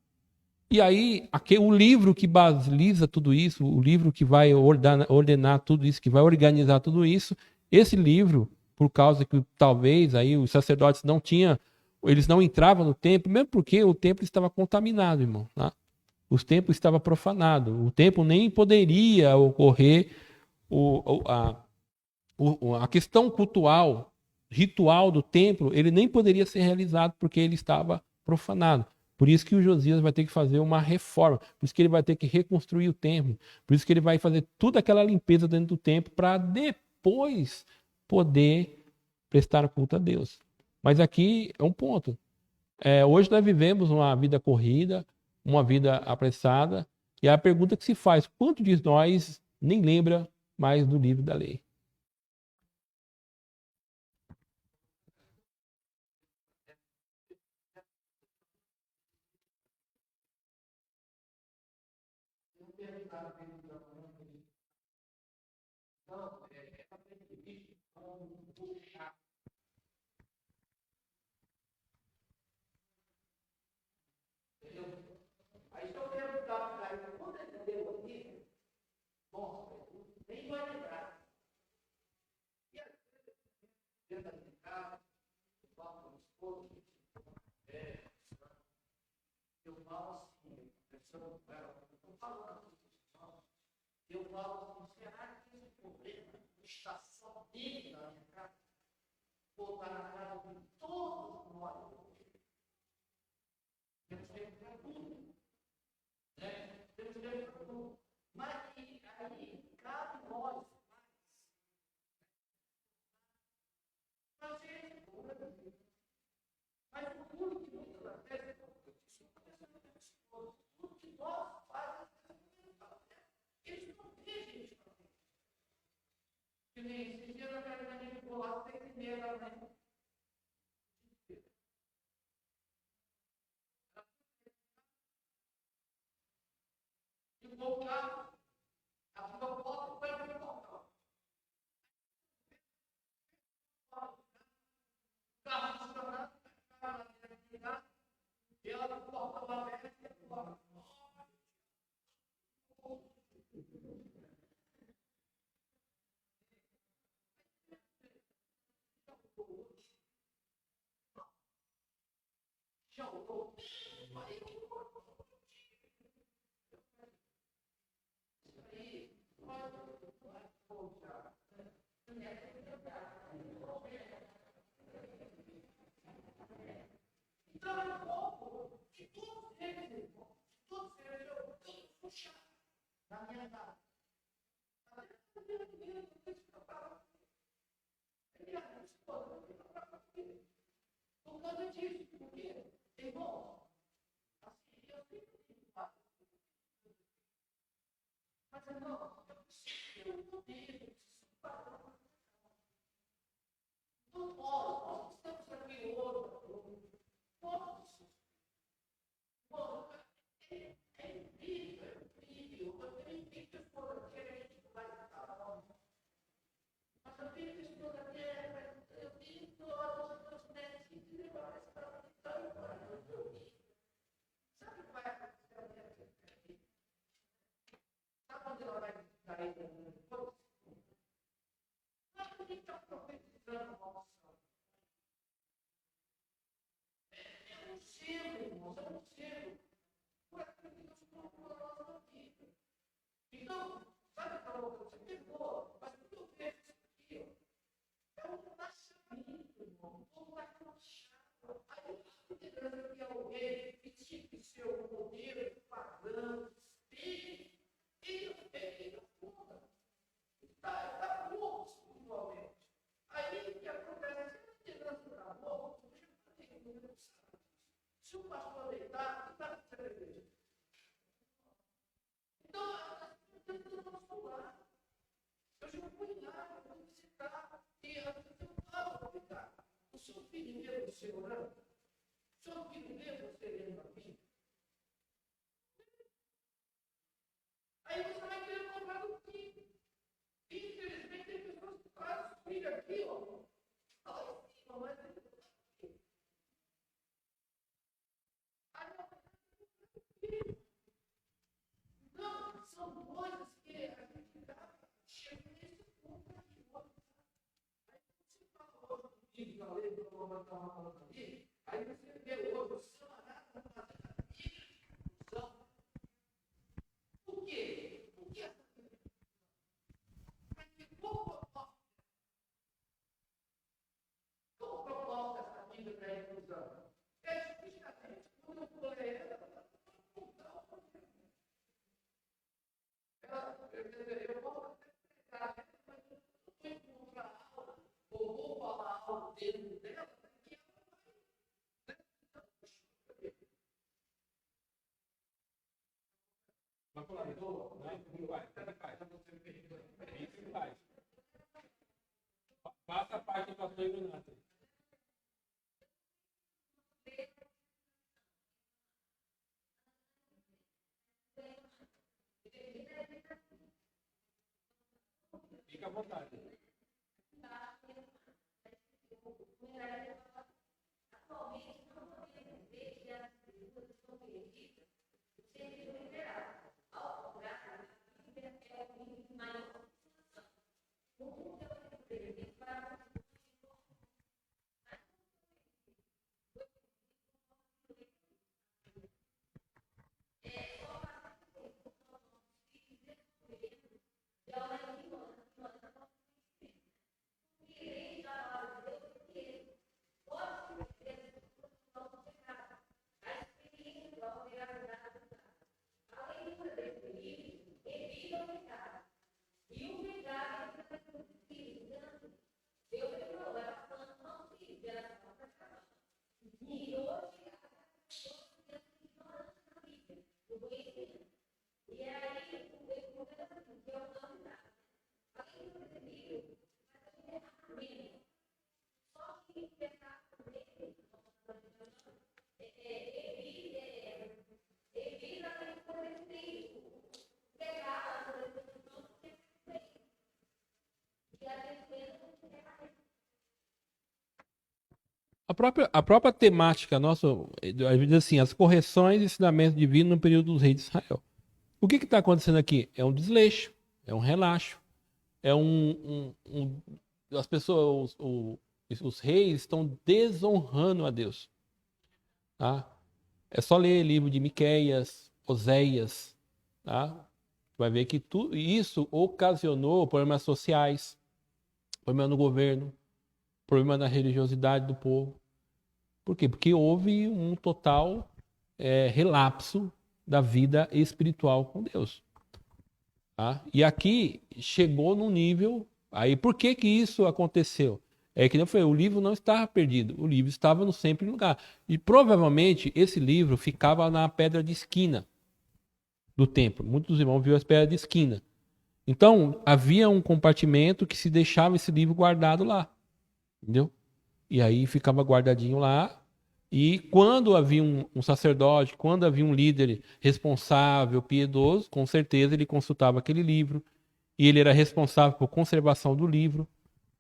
E aí o livro que baliza tudo isso, o livro que vai ordenar tudo isso, que vai organizar tudo isso, esse livro, por causa que talvez aí os sacerdotes eles não entravam no templo, mesmo porque o templo estava contaminado, irmão, tá? Os templos estavam profanados. O templo nem poderia ocorrer a questão cultural, ritual do templo, ele nem poderia ser realizado porque ele estava profanado. Por isso que o Josias vai ter que fazer uma reforma, por isso que ele vai ter que reconstruir o templo, por isso que ele vai fazer toda aquela limpeza dentro do templo para depois poder prestar culto a Deus. Mas aqui é um ponto. Hoje nós vivemos uma vida corrida, uma vida apressada, e a pergunta que se faz, quanto de nós nem lembra mais do livro da lei? Eu falo assim, será que esse problema está só dele na minha casa? Ou está na casa de todos nós? Temos tempo para tudo. Né? Temos tempo para tudo. Mas aí cabe nós fazer esse problema. Mas o público que muitas das vezes, isso aconteceu com as esposas, tudo que nós fazemos, eles não têm gente para ver. Que nem esse dia na casa da gente vou lá, 6h30 da manhã. E voltar, a sua foto foi para o portal. O carro funcionando, o carro na atividade, e ela no portal aberto e embora. Então, é um pouco de todos eles, eu puxar na minha casa. Por causa disso, porque, irmão, assim, eu sempre tenho fato. Mas, irmão, eu não preciso parar. Não posso, nós estamos aqui hoje, todos. Bom, é incrível, é incrível. Eu tenho pessoas que a gente vai estar. Mas eu tenho pessoas aqui, eu tenho todos os netos que levaram essa para sabe o que vai acontecer? Sabe onde ela vai cair depois? Mas a gente está profetizando uma opção. É um selo, irmãos, é um selo. Por aquilo que Deus colocou na nossa vida. Então, sabe aquela outra que você pegou? Mas quando eu vejo isso aqui, é um relaxamento, irmão. O povo vai relaxado. Aí eu liderança que é o rei, que tinha que ser o modelo, pagando, ele aponta. Está morto espiritualmente. Aí o que acontece? Se a liderança está morta, o já tem que saber. Se o pastor deitar, está na igreja. Então, nós temos que nos falar. Eu já fui lá, eu fui visitar, e eu falo, Ricardo, o seu filho mesmo segurando, o seu filho mesmo sereno aqui. Aí você vai querer comprar do filho. Infelizmente, tem pessoas que trazem o filho aqui, ó. Olha assim, mas ele está aqui. Aí eu não, são coisas que a gente chega nesse ponto aqui. Aí você fala hoje do filho da lei, que eu vou botar uma palavra ali. Aí você vê hoje o camarada fazendo a minha discussão. Eu posso até pegar, mas eu vou encontrar algo, ou vou falar algo dentro dela, que Vai falar de novo? Não vai. Isso faz. Faça a parte do pastor Iluminato. Fica à vontade. A própria temática nossa, às vezes assim, as correções e ensinamentos divinos no período dos reis de Israel. O que está acontecendo aqui? É um desleixo, é um relaxo, é as pessoas, os reis estão desonrando a Deus. Tá? É só ler livro de Miqueias, Oséias, tá? Vai ver que tudo isso ocasionou problemas sociais, problema no governo, problema na religiosidade do povo. Por quê? Porque houve um total relapso da vida espiritual com Deus. Tá? E aqui chegou num nível... Aí por que isso aconteceu? É que eu falei, o livro não estava perdido, o livro estava no sempre lugar. E provavelmente esse livro ficava na pedra de esquina do templo. Muitos irmãos viram as pedras de esquina. Então, havia um compartimento que se deixava esse livro guardado lá. Entendeu? E aí ficava guardadinho lá. E quando havia um sacerdote, quando havia um líder responsável, piedoso, com certeza ele consultava aquele livro. E ele era responsável por conservação do livro.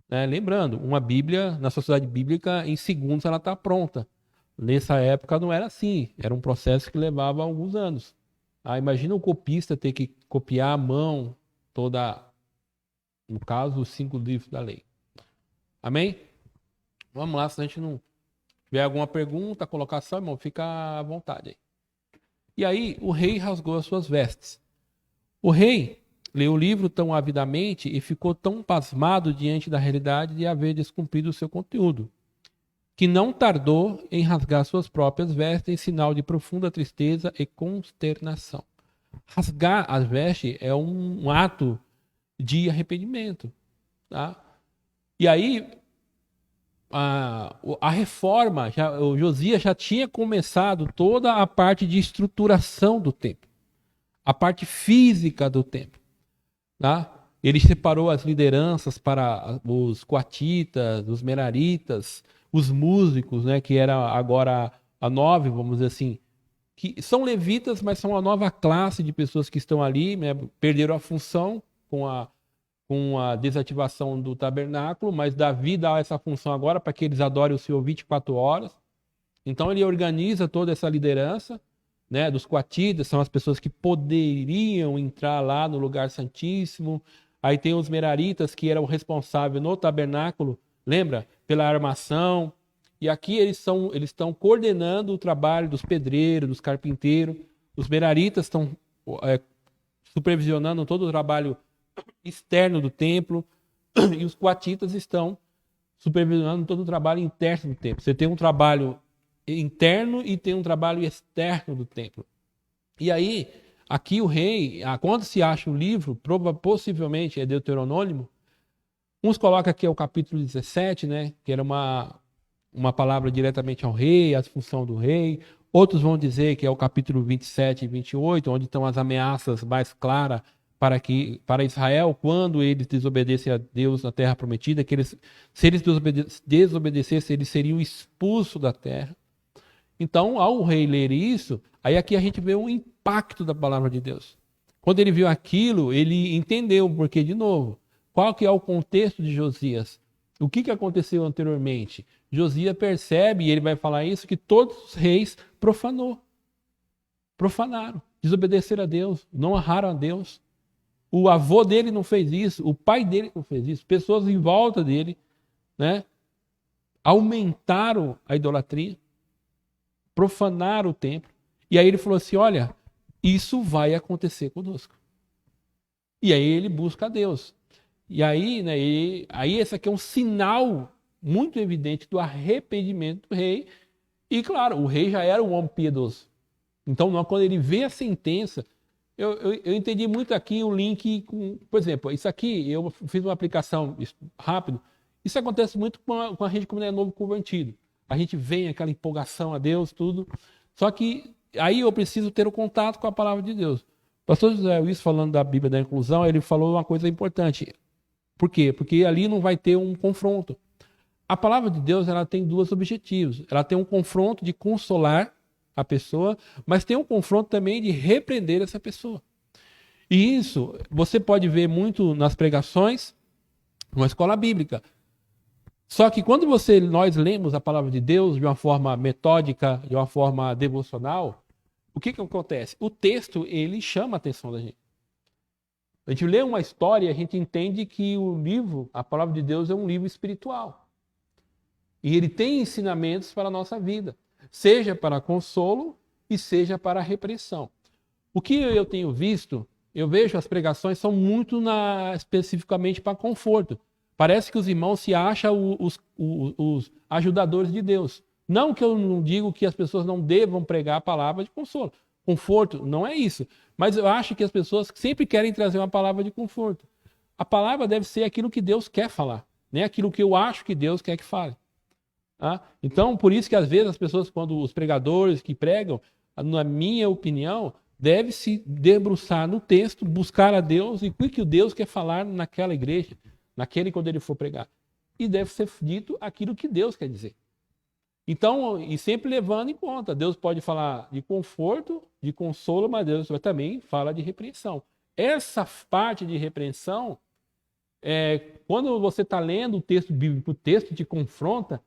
Né? Lembrando, uma Bíblia, na sociedade bíblica, em segundos ela está pronta. Nessa época não era assim. Era um processo que levava alguns anos. Imagina o copista ter que copiar à mão no caso, os 5 livros da lei. Amém? Vamos lá, se a gente não tiver alguma pergunta, colocação, irmão, fica à vontade aí. E aí, o rei rasgou as suas vestes. O rei leu o livro tão avidamente e ficou tão pasmado diante da realidade de haver descumprido o seu conteúdo, que não tardou em rasgar suas próprias vestes em sinal de profunda tristeza e consternação. Rasgar as vestes é um ato de arrependimento. Tá? E aí, a reforma, o Josias já tinha começado toda a parte de estruturação do templo, a parte física do templo. Tá? Ele separou as lideranças para os coatitas, os meraritas, os músicos, né, que era agora a 9, vamos dizer assim, que são levitas, mas são a nova classe de pessoas que estão ali, né, perderam a função com a desativação do tabernáculo, mas Davi dá essa função agora para que eles adorem o Senhor 24 horas. Então ele organiza toda essa liderança, né, dos coatitas, são as pessoas que poderiam entrar lá no lugar santíssimo. Aí tem os meraritas, que eram responsáveis no tabernáculo, lembra? Pela armação. E aqui eles estão coordenando o trabalho dos pedreiros, dos carpinteiros. Os meraritas estão supervisionando todo o trabalho externo do templo. E os coatitas estão supervisionando todo o trabalho interno do templo. Você tem um trabalho interno e tem um trabalho externo do templo. E aí, aqui o rei, quando se acha o livro, possivelmente é Deuteronômio, uns colocam que é o capítulo 17, né? Que era uma palavra diretamente ao rei, a função do rei. Outros vão dizer que é o capítulo 27 e 28, onde estão as ameaças mais claras para Israel, quando eles desobedecem a Deus na terra prometida, que se eles desobedecessem, eles seriam expulsos da terra. Então, ao rei ler isso, aí aqui a gente vê o impacto da palavra de Deus. Quando ele viu aquilo, ele entendeu o porquê de novo. Qual que é o contexto de Josias? O que aconteceu anteriormente? Josias percebe, e ele vai falar isso, que todos os reis profanaram, desobedeceram a Deus, não honraram a Deus. O avô dele não fez isso, o pai dele não fez isso, pessoas em volta dele, né, aumentaram a idolatria, profanaram o templo. E aí ele falou assim: olha, isso vai acontecer conosco. E aí ele busca a Deus. E aí, né, esse aqui é um sinal muito evidente do arrependimento do rei. E claro, o rei já era um homem piedoso. Então, quando ele vê a sentença, eu entendi muito aqui o link com, por exemplo, isso aqui, eu fiz uma aplicação rápido. Isso acontece muito com a gente como é novo convertido. A gente vem aquela empolgação a Deus, tudo. Só que aí eu preciso ter o contato com a palavra de Deus. O pastor José Luiz, falando da Bíblia da Inclusão, ele falou uma coisa importante. Por quê? Porque ali não vai ter um confronto. A palavra de Deus, ela tem dois objetivos. Ela tem um confronto de consolar a pessoa, mas tem um confronto também de repreender essa pessoa. E isso você pode ver muito nas pregações, numa escola bíblica. Só que quando nós lemos a palavra de Deus de uma forma metódica, de uma forma devocional, o que acontece? O texto, ele chama a atenção da gente. A gente lê uma história e a gente entende que o livro, a palavra de Deus, é um livro espiritual. E ele tem ensinamentos para a nossa vida, seja para consolo e seja para repreensão. O que eu tenho visto, eu vejo as pregações são muito especificamente para conforto. Parece que os irmãos se acham os ajudadores de Deus. Não que eu não digo que as pessoas não devam pregar a palavra de consolo. Conforto, não é isso. Mas eu acho que as pessoas sempre querem trazer uma palavra de conforto. A palavra deve ser aquilo que Deus quer falar, não é aquilo que eu acho que Deus quer que fale. Então, por isso que às vezes as pessoas, quando os pregadores que pregam, na minha opinião, deve se debruçar no texto, buscar a Deus e o que o Deus quer falar naquela igreja, quando ele for pregar. E deve ser dito aquilo que Deus quer dizer. Então, e sempre levando em conta, Deus pode falar de conforto, de consolo, mas Deus também fala de repreensão. Essa parte de repreensão, quando você está lendo o texto bíblico, o texto te confronta,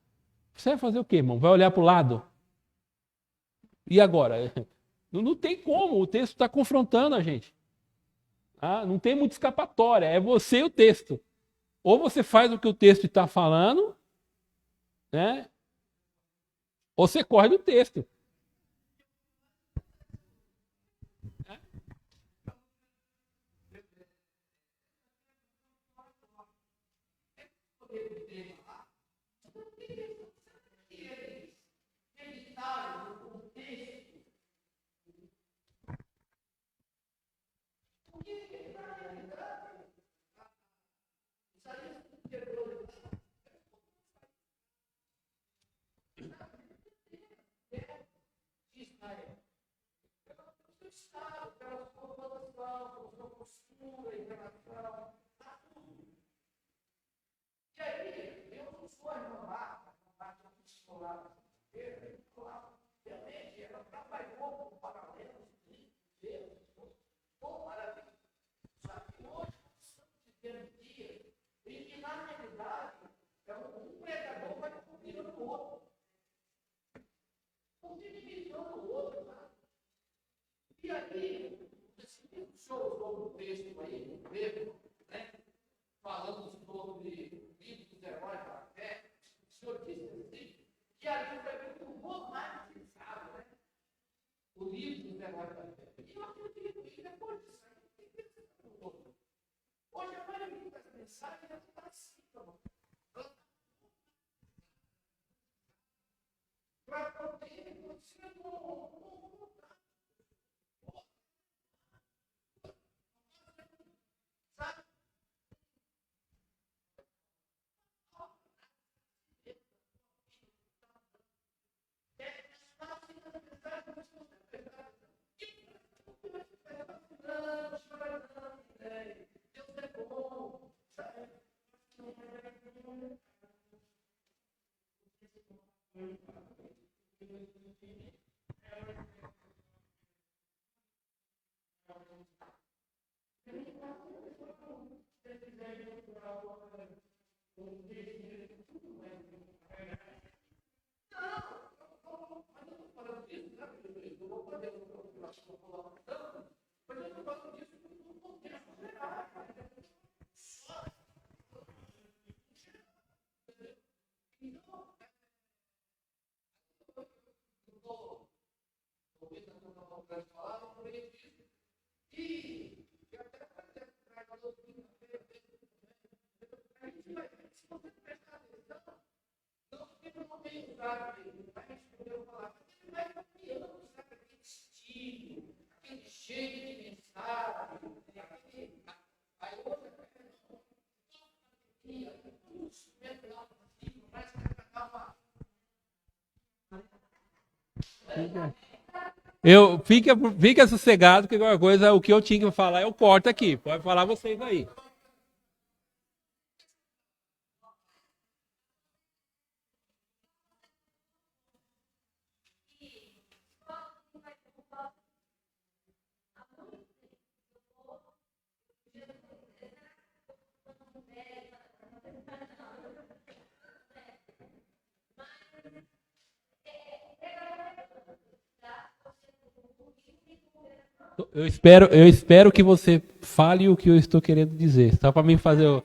você vai fazer o quê, irmão? Vai olhar para o lado? E agora? Não tem como, o texto está confrontando a gente. Não tem muita escapatória, é você e o texto. Ou você faz o que o texto está falando, né? Ou você corre do texto. E aí, esse show sobre o texto aí, no grego, né? Falando sobre livros dos heróis da fé, o senhor disse assim, que ali foi muito romantizado, né? O livro dos heróis da fé. E eu acredito que depois disso aí, tem que ser um outro. Hoje a maioria das mensagens já está assim, irmão. Para poder acontecer com Fica sossegado que qualquer coisa, o que eu tinha que falar, eu corto aqui. Pode falar vocês aí. Eu espero que você fale o que eu estou querendo dizer. Só para mim fazer o.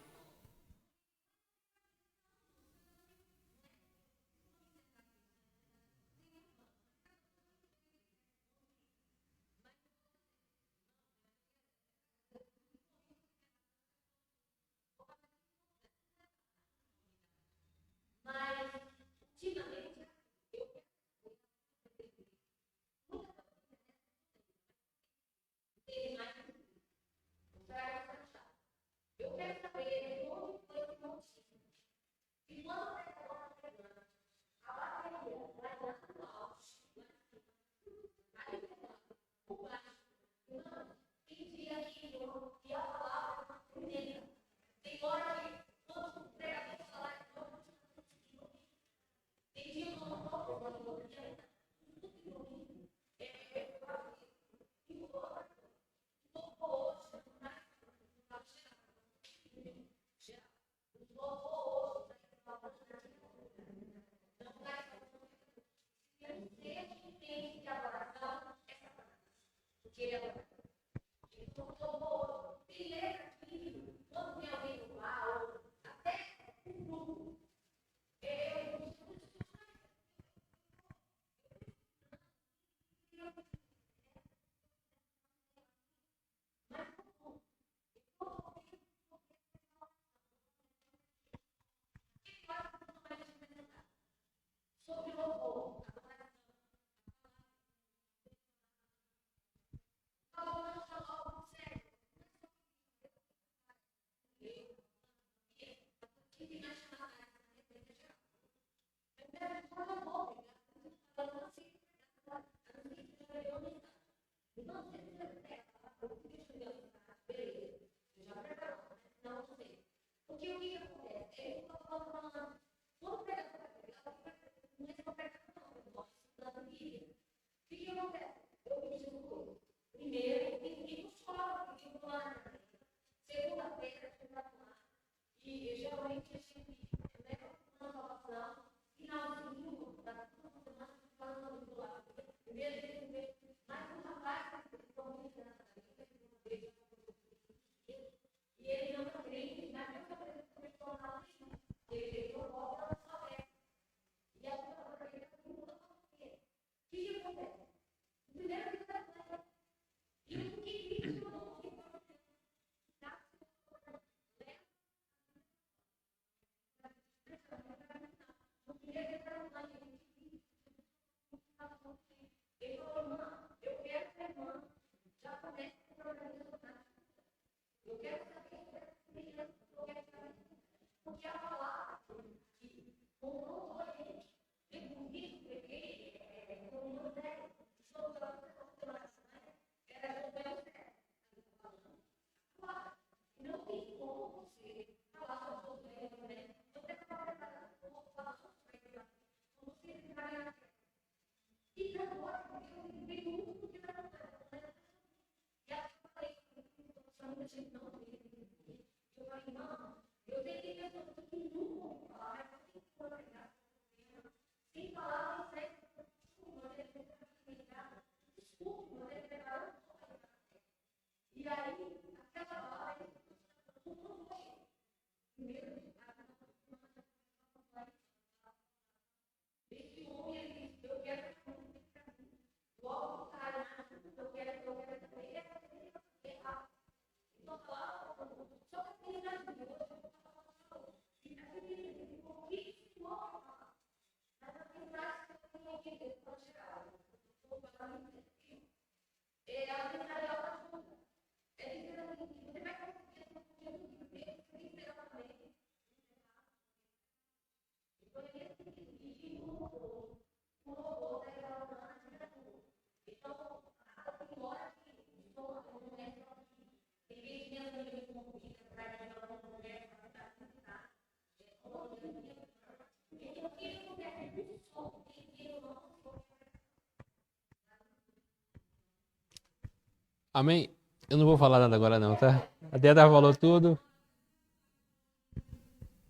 Amém? Eu não vou falar nada agora não, tá? A Deda falou tudo.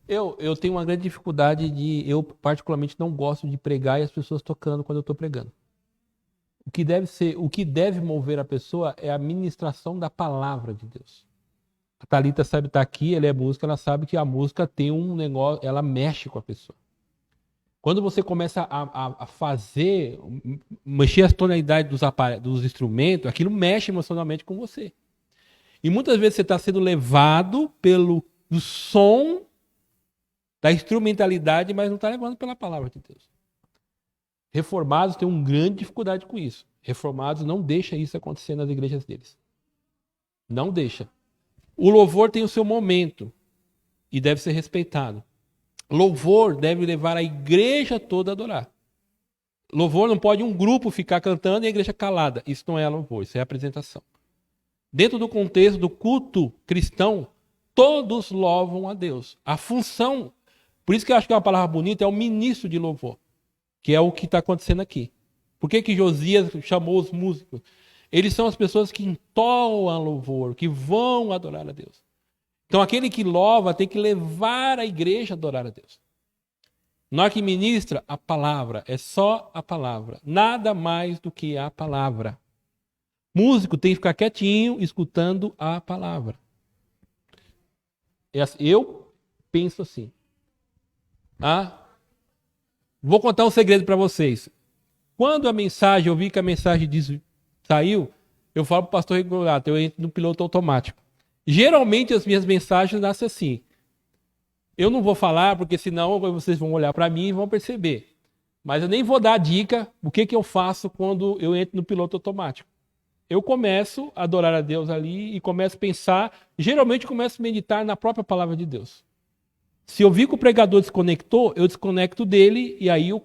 Eu tenho uma grande dificuldade eu particularmente não gosto de pregar e as pessoas tocando quando eu estou pregando. O que deve mover a pessoa é a ministração da palavra de Deus. A Thalita sabe estar aqui, ela é música, ela sabe que a música tem um negócio, ela mexe com a pessoa. Quando você começa a fazer, mexer as tonalidades dos instrumentos, aquilo mexe emocionalmente com você. E muitas vezes você está sendo levado pelo som da instrumentalidade, mas não está levando pela palavra de Deus. Reformados têm uma grande dificuldade com isso. Reformados não deixam isso acontecer nas igrejas deles. Não deixa. O louvor tem o seu momento e deve ser respeitado. Louvor deve levar a igreja toda a adorar. Louvor não pode um grupo ficar cantando e a igreja calada. Isso não é louvor, isso é apresentação. Dentro do contexto do culto cristão, todos louvam a Deus. A função, por isso que eu acho que é uma palavra bonita, é o ministro de louvor, que é o que está acontecendo aqui. Por que Josias chamou os músicos? Eles são as pessoas que entoam louvor, que vão adorar a Deus. Então aquele que louva tem que levar a igreja a adorar a Deus. Na hora que ministra, a palavra, é só a palavra. Nada mais do que a palavra. Músico tem que ficar quietinho, escutando a palavra. Eu penso assim. Vou contar um segredo para vocês. Quando eu vi que a mensagem saiu, eu falo para o pastor Regulato, eu entro no piloto automático. Geralmente as minhas mensagens nascem assim. Eu não vou falar, porque senão vocês vão olhar para mim e vão perceber. Mas eu nem vou dar a dica o que eu faço quando eu entro no piloto automático. Eu começo a adorar a Deus ali e começo a pensar, geralmente começo a meditar na própria palavra de Deus. Se eu vi que o pregador desconectou, eu desconecto dele e aí eu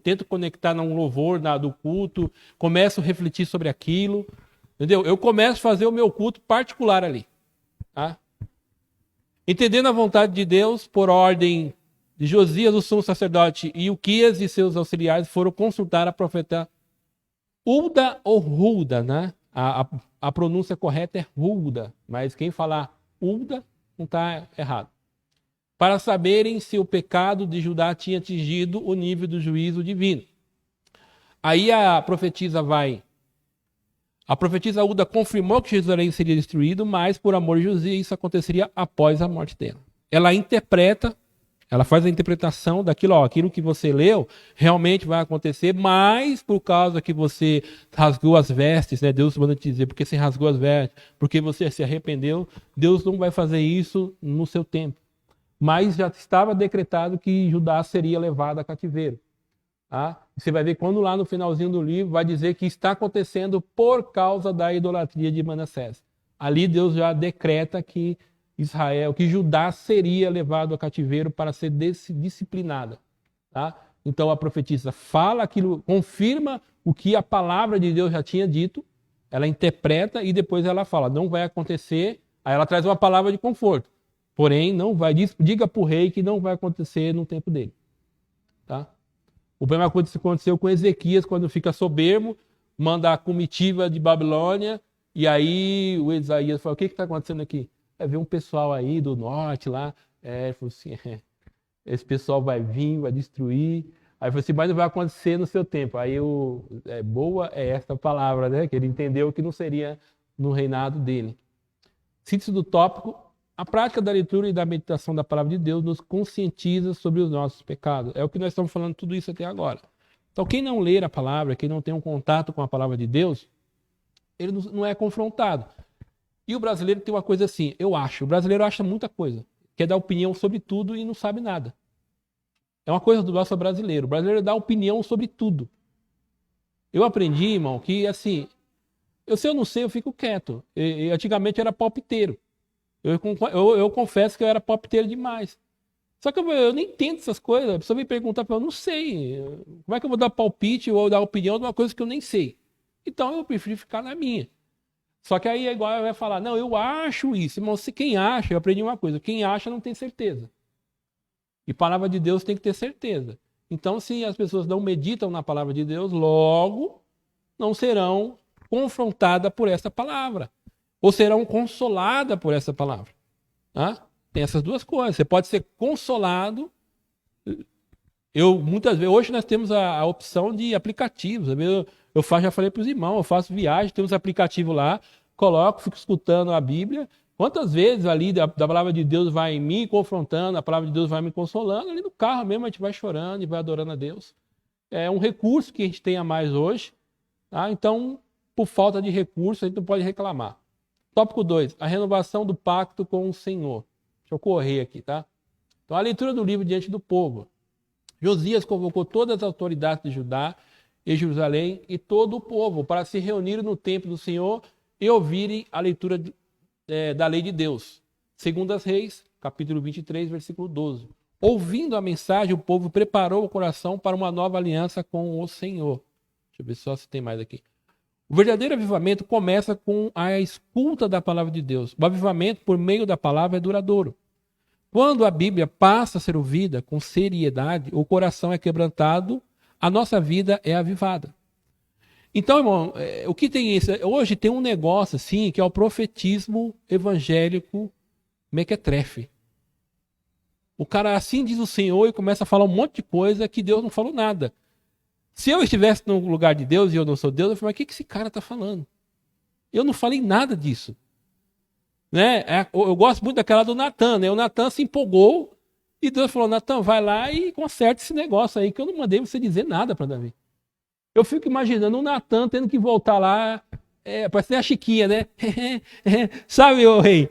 tento conectar num louvor do culto, começo a refletir sobre aquilo, entendeu? Eu começo a fazer o meu culto particular ali. Tá? Entendendo a vontade de Deus, por ordem de Josias, o sumo sacerdote, e Uquias e seus auxiliares foram consultar a profeta Hulda ou Hulda, né? A pronúncia correta é Hulda, mas quem falar Hulda não está errado. Para saberem se o pecado de Judá tinha atingido o nível do juízo divino. Aí a profetisa Hulda confirmou que Jerusalém seria destruído, mas por amor de Josias isso aconteceria após a morte dela. Ela faz a interpretação daquilo, aquilo que você leu realmente vai acontecer, mas por causa que você rasgou as vestes, né? Deus manda te dizer, porque você rasgou as vestes, porque você se arrependeu, Deus não vai fazer isso no seu tempo. Mas já estava decretado que Judá seria levado a cativeiro. Tá? Você vai ver quando lá no finalzinho do livro vai dizer que está acontecendo por causa da idolatria de Manassés. Ali Deus já decreta que Judá seria levado a cativeiro para ser disciplinada. Tá? Então a profetisa fala aquilo, confirma o que a palavra de Deus já tinha dito, ela interpreta e depois ela fala, não vai acontecer, aí ela traz uma palavra de conforto. Porém, não vai, diga para o rei que não vai acontecer no tempo dele. Tá? O problema aconteceu com Ezequias, quando fica soberbo, manda a comitiva de Babilônia, e aí o Isaías fala, o que está acontecendo aqui? Ver um pessoal aí do norte lá, ele falou assim, esse pessoal vai vir, vai destruir. Aí falou assim, mas não vai acontecer no seu tempo. Aí boa é esta palavra, né? Que ele entendeu que não seria no reinado dele. Síntese do tópico: a prática da leitura e da meditação da palavra de Deus nos conscientiza sobre os nossos pecados. É o que nós estamos falando tudo isso até agora. Então, quem não ler a palavra, quem não tem um contato com a palavra de Deus, ele não é confrontado. E o brasileiro tem uma coisa assim, o brasileiro acha muita coisa, quer dar opinião sobre tudo e não sabe nada. É uma coisa do nosso brasileiro. O brasileiro dá opinião sobre tudo. Eu aprendi, irmão, que assim, se eu não sei, eu fico quieto. Antigamente eu era palpiteiro. Eu confesso que eu era palpiteiro demais. Só que eu nem entendo essas coisas. A pessoa me pergunta, eu não sei. Como é que eu vou dar palpite ou dar opinião de uma coisa que eu nem sei? Então eu prefiro ficar na minha. Só que aí é igual eu vai falar, não, eu acho isso. Irmão, quem acha, eu aprendi uma coisa, quem acha não tem certeza. E palavra de Deus tem que ter certeza. Então, se as pessoas não meditam na palavra de Deus, logo não serão confrontadas por essa palavra. Ou serão consoladas por essa palavra. Tá? Tem essas duas coisas. Você pode ser consolado. Muitas vezes, hoje nós temos a opção de aplicativos. Já falei para os irmãos, eu faço viagem, temos aplicativo lá, coloco, fico escutando a Bíblia. Quantas vezes ali da palavra de Deus vai me confrontando, a palavra de Deus vai me consolando, ali no carro mesmo a gente vai chorando e vai adorando a Deus. É um recurso que a gente tem a mais hoje, tá? Então, por falta de recurso, a gente não pode reclamar. Tópico 2, a renovação do pacto com o Senhor. Deixa eu correr aqui, tá? Então, a leitura do livro diante do povo. Josias convocou todas as autoridades de Judá e Jerusalém e todo o povo para se reunirem no templo do Senhor e ouvirem a leitura da lei de Deus. Segundo as Reis, capítulo 23, versículo 12. Ouvindo a mensagem, o povo preparou o coração para uma nova aliança com o Senhor. Deixa eu ver só se tem mais aqui. O verdadeiro avivamento começa com a escuta da palavra de Deus. O avivamento por meio da palavra é duradouro. Quando a Bíblia passa a ser ouvida com seriedade, o coração é quebrantado, a nossa vida é avivada. Então, irmão, o que tem isso? Hoje tem um negócio assim, que é o profetismo evangélico mequetrefe. O cara assim diz o Senhor e começa a falar um monte de coisa que Deus não falou nada. Se eu estivesse no lugar de Deus e eu não sou Deus, eu falo, mas o que esse cara está falando? Eu não falei nada disso. Né? Eu gosto muito daquela do Natan, né? O Natan se empolgou e Deus falou, Natan, vai lá e conserta esse negócio aí, que eu não mandei você dizer nada para Davi. Eu fico imaginando o Natan tendo que voltar lá, parece a Chiquinha, né? Sabe, ô rei?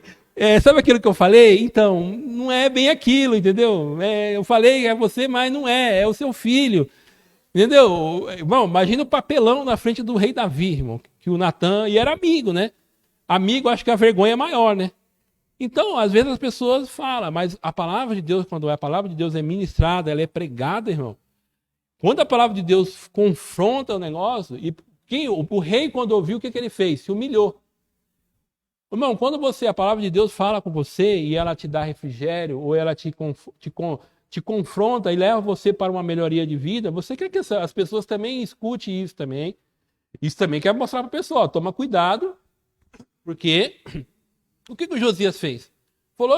Sabe aquilo que eu falei? Então, não é bem aquilo, entendeu? Eu falei, é você, mas não é o seu filho. Entendeu? Bom, imagina o papelão na frente do rei Davi, irmão, que o Natan, e era amigo, né? Amigo, acho que a vergonha é maior, né? Então, às vezes as pessoas falam, mas a palavra de Deus, quando a palavra de Deus é ministrada, ela é pregada, irmão. Quando a palavra de Deus confronta o negócio, e o rei, quando ouviu, o que ele fez? Se humilhou. Irmão, quando a palavra de Deus fala com você e ela te dá refrigério, ou ela te confronta e leva você para uma melhoria de vida, você quer que as pessoas também escutem isso também. Isso também quer mostrar para a pessoa, toma cuidado, porque o que o Josias fez?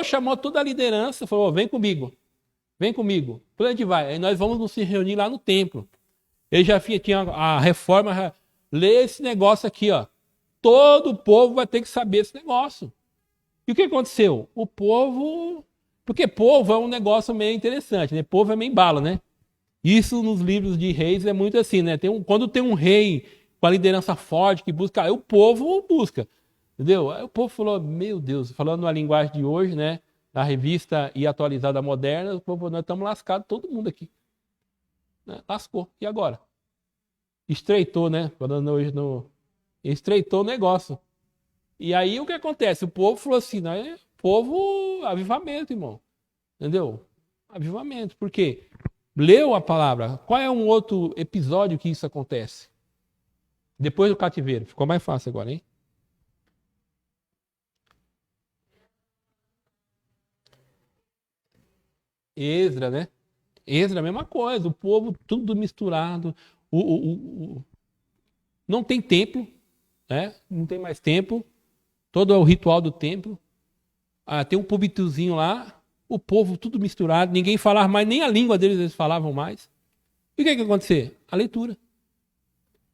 Chamou toda a liderança, falou, vem comigo. Por onde vai? Aí nós vamos nos reunir lá no templo. Ele já tinha a reforma, lê esse negócio aqui, ó. Todo o povo vai ter que saber esse negócio. E o que aconteceu? O povo... Porque povo é um negócio meio interessante, né? Povo é meio embalo, né? Isso nos livros de reis é muito assim, né? Quando tem um rei com a liderança forte que busca, aí o povo busca. Entendeu? Aí o povo falou, meu Deus, falando na linguagem de hoje, né? Da revista e atualizada moderna, o povo, nós estamos lascados, todo mundo aqui. Né? Lascou. E agora? Estreitou, né? Falando hoje estreitou o negócio. E aí o que acontece? O povo falou assim, né? Povo, avivamento, irmão. Entendeu? Avivamento. Por quê? Leu a palavra. Qual é um outro episódio que isso acontece? Depois do cativeiro. Ficou mais fácil agora, hein? Esdra, né? Esdra, a mesma coisa. O povo tudo misturado. Não tem templo, né? Não tem mais templo. Todo é o ritual do templo. Tem um púlpitozinho lá. O povo tudo misturado. Ninguém falava mais, nem a língua deles eles falavam mais. E o que ia acontecer? A leitura.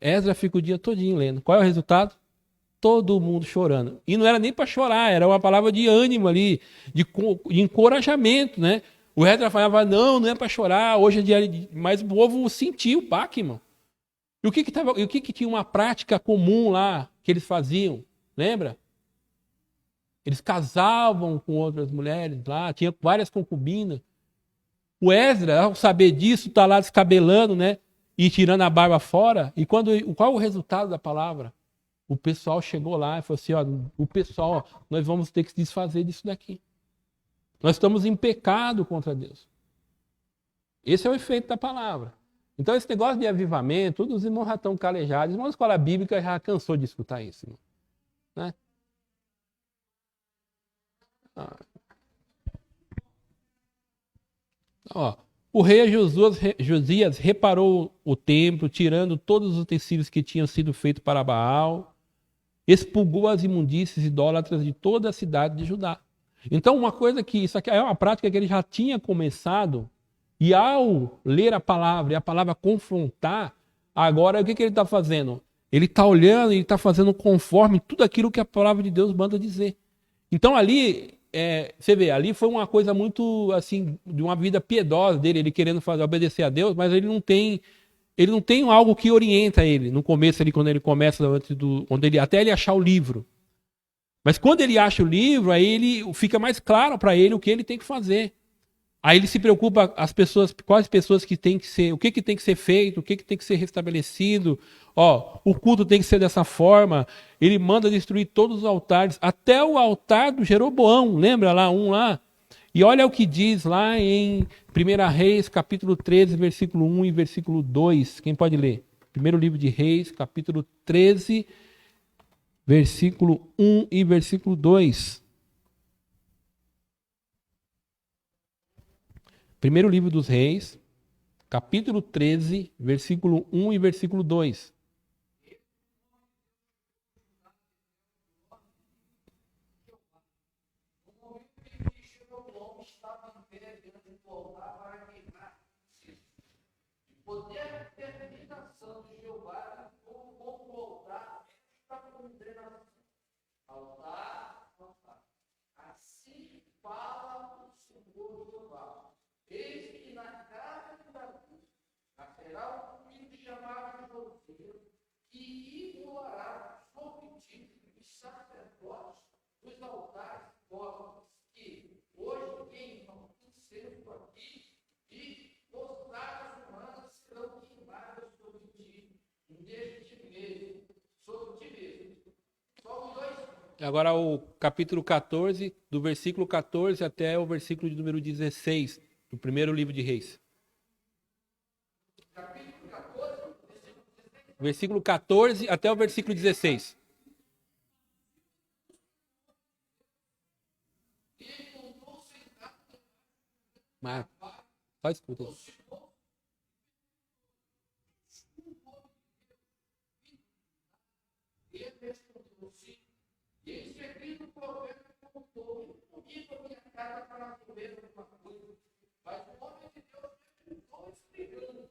Esdra fica o dia todinho lendo. Qual é o resultado? todo mundo chorando. E não era nem para chorar, era uma palavra de ânimo ali, de encorajamento, né? O Ezra falava, não é para chorar, hoje é dia... Mas o povo sentiu o baque, irmão. E o que tinha uma prática comum lá que eles faziam? Lembra? Eles casavam com outras mulheres lá, tinha várias concubinas. O Ezra, ao saber disso, está lá descabelando, né? E tirando a barba fora. E qual o resultado da palavra? O pessoal chegou lá e falou assim, ó, nós vamos ter que se desfazer disso daqui. Nós estamos em pecado contra Deus. Esse é o efeito da palavra. Então esse negócio de avivamento, todos os irmãos já estão calejados. Os irmãos da escola bíblica já cansou de escutar isso, irmão. Né? Ó, o rei Josias reparou o templo, tirando todos os utensílios que tinham sido feitos para Baal, expurgou as imundícies idólatras de toda a cidade de Judá. Então, isso aqui é uma prática que ele já tinha começado, e ao ler a palavra e a palavra confrontar, agora o que ele está fazendo? Ele está olhando e está fazendo conforme tudo aquilo que a palavra de Deus manda dizer. Então ali, você vê, ali foi uma coisa muito, assim, de uma vida piedosa dele, ele querendo obedecer a Deus, mas ele não tem algo que orienta ele no começo, ali, quando ele começa, até ele achar o livro. Mas quando ele acha o livro, aí fica mais claro para ele o que ele tem que fazer. Aí ele se preocupa quais pessoas que tem que ser, o que tem que ser feito, o que tem que ser restabelecido. Ó, o culto tem que ser dessa forma. Ele manda destruir todos os altares, até o altar do Jeroboão, lembra lá, lá? E olha o que diz lá em 1 Reis, capítulo 13, versículo 1 e versículo 2. Quem pode ler? Primeiro livro de Reis, capítulo 13, versículo 1 e versículo 2. Primeiro livro dos Reis, capítulo 13, versículo 1 e versículo 2. Poder a determinação de Jeová como voltar para condenação. Altar. Assim fala o Senhor Jeová. Eis que na casa de Davi nascerá um filho chamado Josias, que isolará sobre ti os sacerdotes dos altares postos, que hoje queimam incenso aqui, e postadas humanas serão queimadas sobre ti, neste mesmo, sobre ti mesmo. Só os dois. Agora o capítulo 14, do versículo 14 até o versículo de número 16, do primeiro livro de Reis. Capítulo 14, Versículo 14 até o versículo 16. Mas, só escuta. esse aqui do profeta contou, comigo a minha casa para comer alguma coisa, mas o homem de Deus me estou explicando.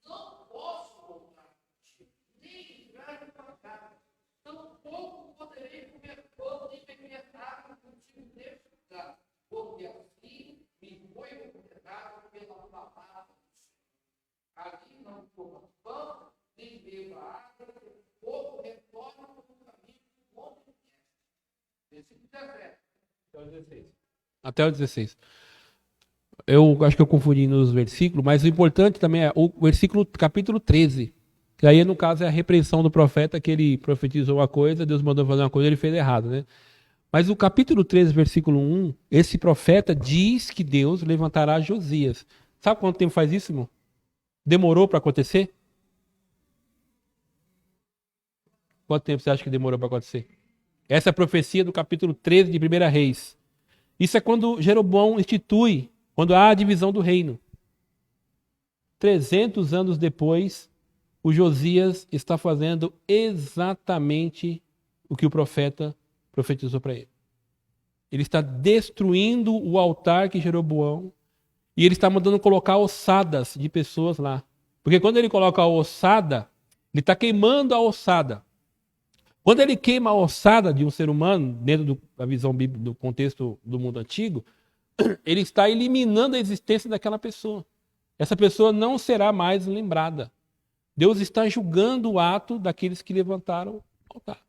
Não posso voltar contigo, nem entrar em tua casa. Tampouco poderei comer pão nem beber água contigo neste lugar, porque assim me foi ordenado pela palavra do Senhor. Ali não coma pão, nem beba água, o povo retorna para o caminho do homem. Até o 16. Eu acho que eu confundi nos versículos, mas o importante também é o versículo capítulo 13. Que aí, no caso, é a repreensão do profeta, que ele profetizou uma coisa, Deus mandou fazer uma coisa, ele fez errado, né? Mas o capítulo 13, versículo 1, esse profeta diz que Deus levantará Josias. Sabe quanto tempo faz isso, irmão? Demorou para acontecer? Quanto tempo você acha que demorou para acontecer? Essa é a profecia do capítulo 13 de 1 Reis. Isso é quando Jeroboão institui, quando há a divisão do reino. 300 anos depois, o Josias está fazendo exatamente o que o profeta profetizou para ele. Ele está destruindo o altar que Jeroboão, e ele está mandando colocar ossadas de pessoas lá. Porque quando ele coloca a ossada, ele está queimando a ossada. Quando ele queima a ossada de um ser humano, dentro da visão bíblica, do contexto do mundo antigo, ele está eliminando a existência daquela pessoa. Essa pessoa não será mais lembrada. Deus está julgando o ato daqueles que levantaram o altar.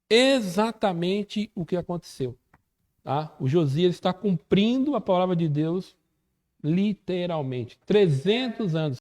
Exatamente o que aconteceu. Tá? O Josias está cumprindo a palavra de Deus literalmente. 300 anos.